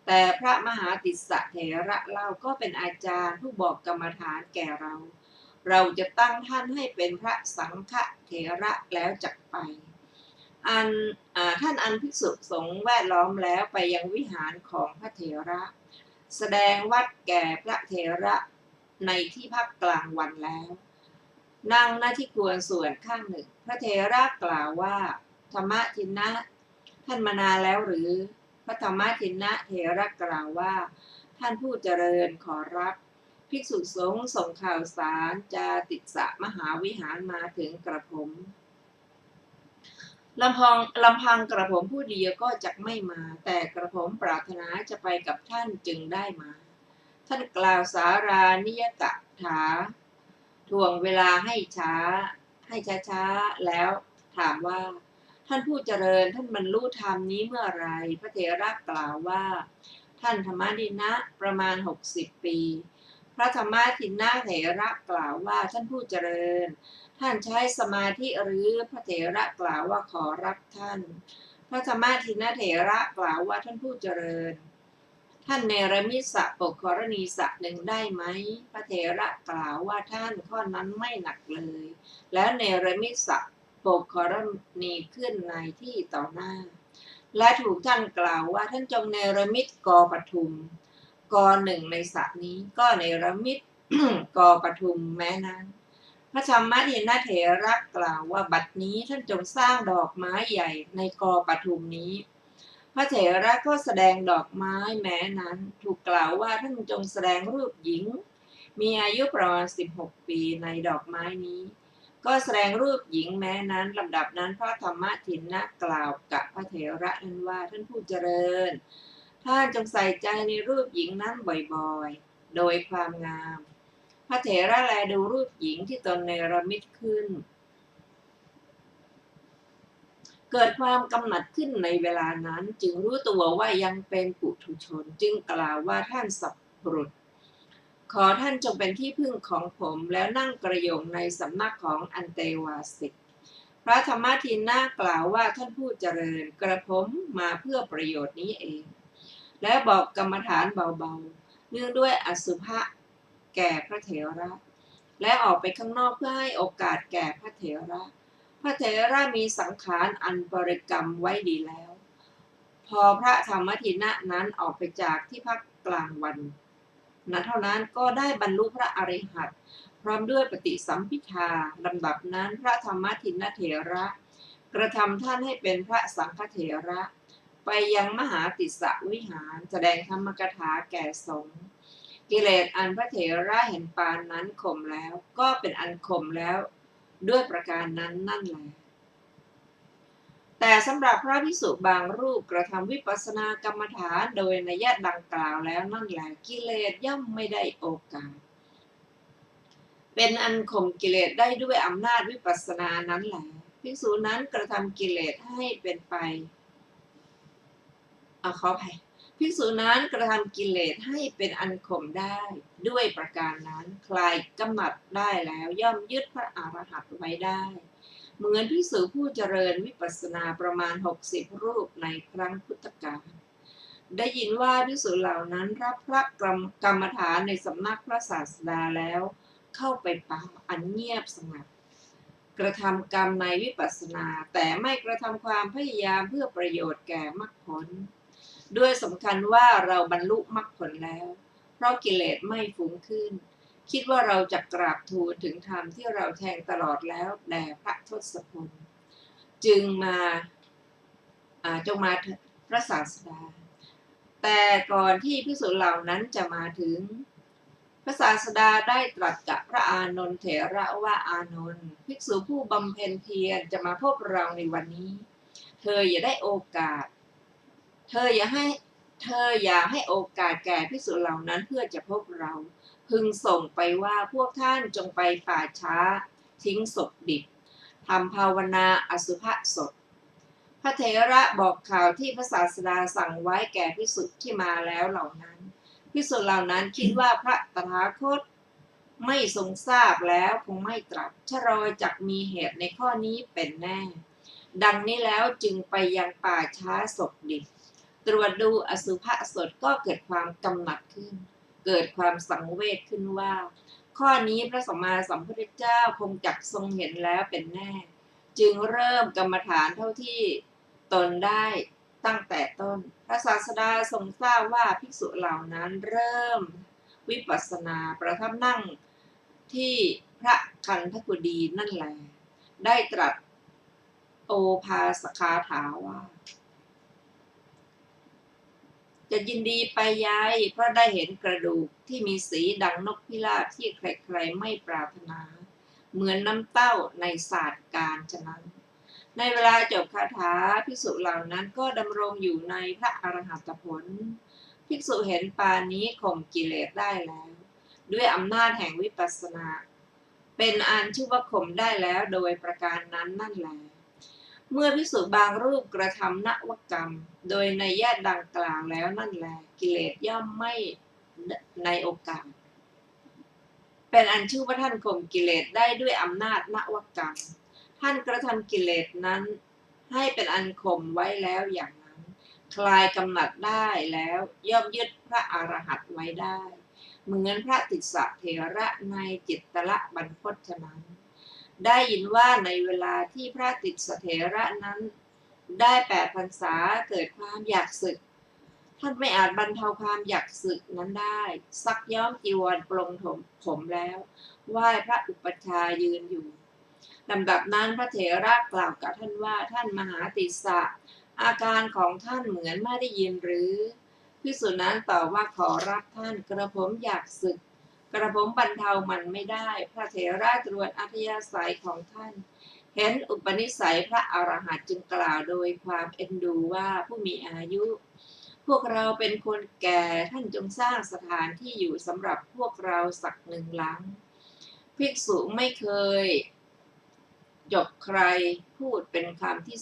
แต่พระมหาติสสะเถระเล่าก็เป็นอาจารย์ผู้บอกกรรมฐานแก่เราจะตั้งท่านให้เป็นพระสังฆเถระแล้วจักไปท่านอันภิกษุสงฆ์แวดล้อมแล้วไปยังวิหารของพระเถระแสดงวัดแก่พระเถระในที่พักกลางวันแล้วนั่งหน้าที่ควรส่วนข้างหนึ่งพระเถระกล่าวว่าธรรมทินนะท่านมานานแล้วหรือพระธรรมทินนะเถระกล่าวว่าท่านผู้เจริญขอรับภิกษุสงฆ์ส่งข่าวสารจาติสะมหาวิหารมาถึงกระผมลำพังกระผมผู้เดียวก็จักไม่มาแต่กระผมปรารถนาจะไปกับท่านจึงได้มาท่านกล่าวสารานิยกถาทวงเวลาให้ช้าแล้วถามว่าท่านผู้เจริญท่านบรรลุธรรมนี้เมื่อไรพระเถระกล่าวว่าท่านธรรมทินนะประมาณ60 ปีพระธรรมทินนะเถระกล่าวว่าท่านผู้เจริญท่านใช้สมาธิหรือพระเถระกล่าวว่าขอรับท่านพระธรรมทินนะเถระกล่าวว่าท่านผู้เจริญท่านเนรมิตสะปกกรณีสะหนึ่งได้ไหมพระเถระกล่าวว่าท่านข้อนั้นไม่หนักเลยแล้วเนรมิตสะปกกรณีขึ้นในที่ต่อหน้าและถูกท่านกล่าวว่าท่านจงเนรมิตกอปทุมกอหนึ่งในสระนี้ก็เนรมิต กอปทุมแม้นั้นพระธรรมทินนะเถระกล่าวว่าบัดนี้ท่านจงสร้างดอกไม้ใหญ่ในกอปทุมนี้พระเถระก็แสดงดอกไม้แม้นั้นถูกกล่าวว่าท่านจงแสดงรูปหญิงมีอายุประมาณ16 ปีในดอกไม้นี้ก็แสดงรูปหญิงแม้นั้นลำดับนั้นพระธรรมทินนะกล่าวกับพระเถระนั้นว่าท่านผู้เจริญท่านจงใส่ใจในรูปหญิงนั้นบ่อยๆโดยความงามพระเถระแลดูรูปหญิงที่ตนเนรมิตขึ้นเกิดความกำหนัดขึ้นในเวลานั้นจึงรู้ตัวว่ายังเป็นปุถุชนจึงกล่าวว่าท่านสัพปรุษขอท่านจงเป็นที่พึ่งของผมแล้วนั่งกระโยงในสำนักของอันเตวาสิกพระธรรมทินนะกล่าวว่าท่านผู้เจริญกระผมมาเพื่อประโยชน์นี้เองและบอกกรรมฐานเบาๆเนื่องด้วยอสุภะแก่พระเถระและออกไปข้างนอกเพื่อให้โอกาสแก่พระเถระพระเถระมีสังขารอันบริกรรมไว้ดีแล้วพอพระธรรมทินนะนั้นออกไปจากที่พักกลางวันนั้นเท่านั้นก็ได้บรรลุพระอริหันต์พร้อมด้วยปฏิสัมภิทาลำดับนั้นพระธรรมทินนะเถระกระทำท่านให้เป็นพระสังฆเถระไปยังมหาติสสะวิหารแสดงธรรมกถาแก่สงฆ์กิเลสอันพระเถระเห็นปานนั้นข่มแล้วก็เป็นอันข่มแล้วด้วยประการนั้นนั่นแหละแต่สำหรับพระภิกษุบางรูปกระทำวิปัสสนากรรมฐานโดยนัยดังกล่าวแล้วนั่นแหละกิเลสย่อมไม่ได้โอกาสเป็นอันข่มกิเลสได้ด้วยอำนาจวิปัสสนานั้นแหละภิกษุนั้นกระทำกิเลสให้เป็นไปขออภัย ภิกษุนั้นกระทำกิเลสให้เป็นอันข่มได้ด้วยประการนั้นคลายกำหนัดได้แล้วย่อมยึดพระอรหันต์ไว้ได้เหมือนภิกษุผู้เจริญวิปัสสนาประมาณ60รูปในครั้งพุทธกาลได้ยินว่าภิกษุเหล่านั้นรับพระกรรมฐานในสำนักพระศาสดาแล้วเข้าไปป่าอันเงียบสงบกระทำกรรมในวิปัสสนาแต่ไม่กระทำความพยายามเพื่อประโยชน์แก่มรรคผลด้วยสำคัญว่าเราบรรลุมรรคผลแล้วเพราะกิเลสไม่ฟุ้งขึ้นคิดว่าเราจะกราบทูลถึงธรรมที่เราแทงตลอดแล้วแด่พระทศพลจึงมาจงมาพระศาสดาแต่ก่อนที่ภิกษุเหล่านั้นจะมาถึงพระศาสดาได้ตรัสกับพระอานนท์เถระว่าอานนท์ภิกษุผู้บำเพ็ญเพียรจะมาพบเราในวันนี้เธออย่าได้โอกาสเธออย่าให้โอกาสแก่ภิกษุเหล่านั้นเพื่อจะพบเราพึงส่งไปว่าพวกท่านจงไปป่าช้าทิ้งศพดิบทำภาวนาอสุภศพพระเถระบอกข่าวที่พระศาสดาสั่งไว้แก่ภิกษุที่มาแล้วเหล่านั้นภิกษุเหล่านั้นคิดว่าพระตถาคตไม่ทรงทราบแล้วคงไม่ตรัสชะลอจักมีเหตุในข้อนี้เป็นแน่ดังนี้แล้วจึงไปยังป่าช้าศพดิบตรวจดูอสุภศพก็เกิดความกำหนัดขึ้นเกิดความสังเวชขึ้นว่าข้อนี้พระสัมมาสัมพุทธเจ้าคงจักทรงเห็นแล้วเป็นแน่จึงเริ่มกรรมฐานเท่าที่ตนได้ตั้งแต่ต้นพระศาสดาทรงทราบว่าภิกษุเหล่านั้นเริ่มวิปัสสนาประทับนั่งที่พระคันธกุฎีนั่นแลได้ตรัสโอภาสคาถาว่าจะยินดีไปย้ายเพราะได้เห็นกระดูกที่มีสีดังนกพิราบที่ใครๆไม่ปรารถนาเหมือนน้ำเต้าในศาสตร์การฉะนั้นในเวลาจบคาถาภิกษุเหล่านั้นก็ดำรงอยู่ในพระอรหัตผลภิกษุเห็นปานนี้ข่มกิเลสได้แล้วด้วยอำนาจแห่งวิปัสสนาเป็นอันชื่อว่าข่มได้แล้วโดยประการนั้นนั่นแหละเมื่อภิกษุบางรูปกระทำนวกรรมโดยในแยกดังกล่าวแล้วนั่นแหละกิเลสย่อมไม่ในโอกาสเป็นอันชื่อว่าท่านข่มกิเลสได้ด้วยอำนาจนวกรรมท่านกระทำกิเลสนั้นให้เป็นอันข่มไว้แล้วอย่างนั้นคลายกำหนัดได้แล้วย่อมยึดพระอรหันต์ไว้ได้เหมือนพระติสสะเถระในจิตตละบรรพตฉะนั้นได้ยินว่าในเวลาที่พระติสสะเถระนั้นได้8 พรรษาเกิดความอยากสึกท่านไม่อาจบรรเทาความอยากสึกนั้นได้ซักย้อมจีวรปลงผมแล้วไหว้พระอุปัชฌาย์ยืนอยู่ลำดับนั้นพระเถระกล่าวกับท่านว่าท่านมหาติสสะอาการของท่านเหมือนไม่ได้ยินหรือภิกษุนั้นตอบว่าขอรับท่านกระผมอยากสึกกระผมบรรเทามันไม่ได้พระเถระตรวจอัธยาศัยของท่านเห็นอุปนิสัยพระอรหันต์จึงกล่าวโดยความเอ็นดูว่าผู้มีอายุพวกเราเป็นคนแก่ท่านจงสร้างสถานที่อยู่สำหรับพวกเราสัก1 หลังภิกษุไม่เคยจบใครพูดเป็นคำที่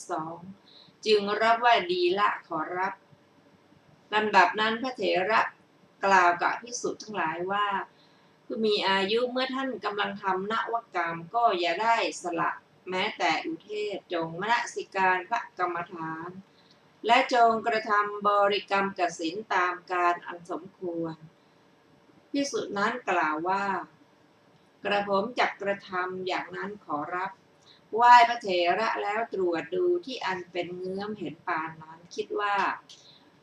2จึงรับว่าดีละขอรับลำดับนั้นพระเถระกล่าวกับภิกษุทั้งหลายว่าผู้มีอายุเมื่อท่านกำลังทำนวกรรมก็อย่าได้สละแม้แต่อุเทศจงมนสิการพระกรรมฐานและจงกระทำบริกรรมกสิณตามการอันสมควรภิกษุนั้นกล่าวว่ากระผมจักกระทำอย่างนั้นขอรับไหว้พระเถระแล้วตรวจดูที่อันเป็นเงื้อมเห็นปานนั้นคิดว่า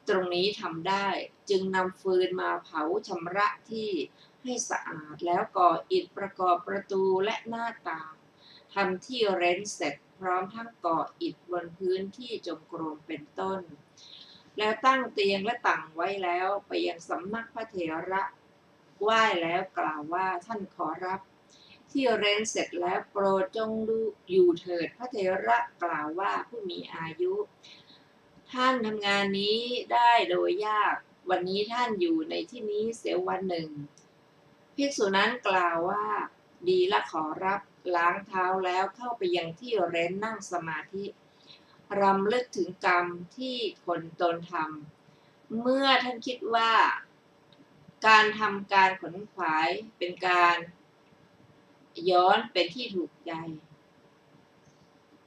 ตรงนี้ทำได้จึงนำฟืนมาเผาชำระที่ให้สะอาดแล้วก่ออิฐประกอบประตูและหน้าต่างทำที่เร้นเสร็จพร้อมทั้งก่ออิฐบนพื้นที่จงกรมเป็นต้นแล้วตั้งเตียงและตั้งไว้แล้วไปยังสำนักพระเถระไหว้แล้วกล่าวว่าท่านขอรับที่เร้นเสร็จแล้วโปรดจงดูอยู่เถิดพระเถระกล่าวว่าผู้มีอายุท่านทำงานนี้ได้โดยยากวันนี้ท่านอยู่ในที่นี้เสียวันหนึ่งภิกษุนั้นกล่าวว่าดีละขอรับล้างเท้าแล้วเข้าไปยังที่เร้นนั่งสมาธิรำลึกถึงกรรมที่คนตนท เมื่อท่านคิดว่าการทำการขนขวายเป็นการย้อนเป็นที่ถูกใจ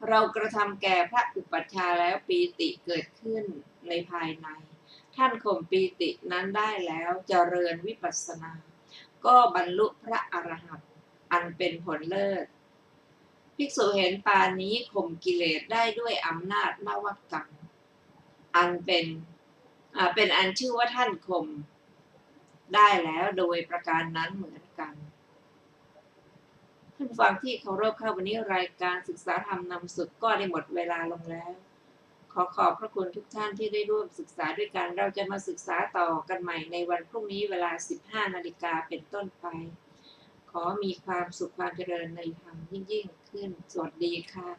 เรากระทำแก่พระอุปัชฌาย์แล้วปีติเกิดขึ้นในภายใน ท่านข่มปีตินั้นได้แล้วเจริญวิปัสสนา ก็บรรลุพระอรหันต์อันเป็นผลเลิศ ภิกษุเห็นปานนี้ข่มกิเลสได้ด้วยอำนาจนวกรรมอันเป็นอันชื่อว่าท่านข่มได้แล้วโดยประการนั้นเหมือนกันท่านฟังที่เคารพค่ะวันนี้รายการศึกษาธรรมนำสุขก็ได้หมดเวลาลงแล้ว ขอขอบพระคุณทุกท่านที่ได้ร่วมศึกษาด้วยกันเราจะมาศึกษาต่อกันใหม่ในวันพรุ่งนี้เวลา 15 นาฬิกาเป็นต้นไป ขอมีความสุขความเจริญในธรรมยิ่งขึ้นสวัสดีค่ะ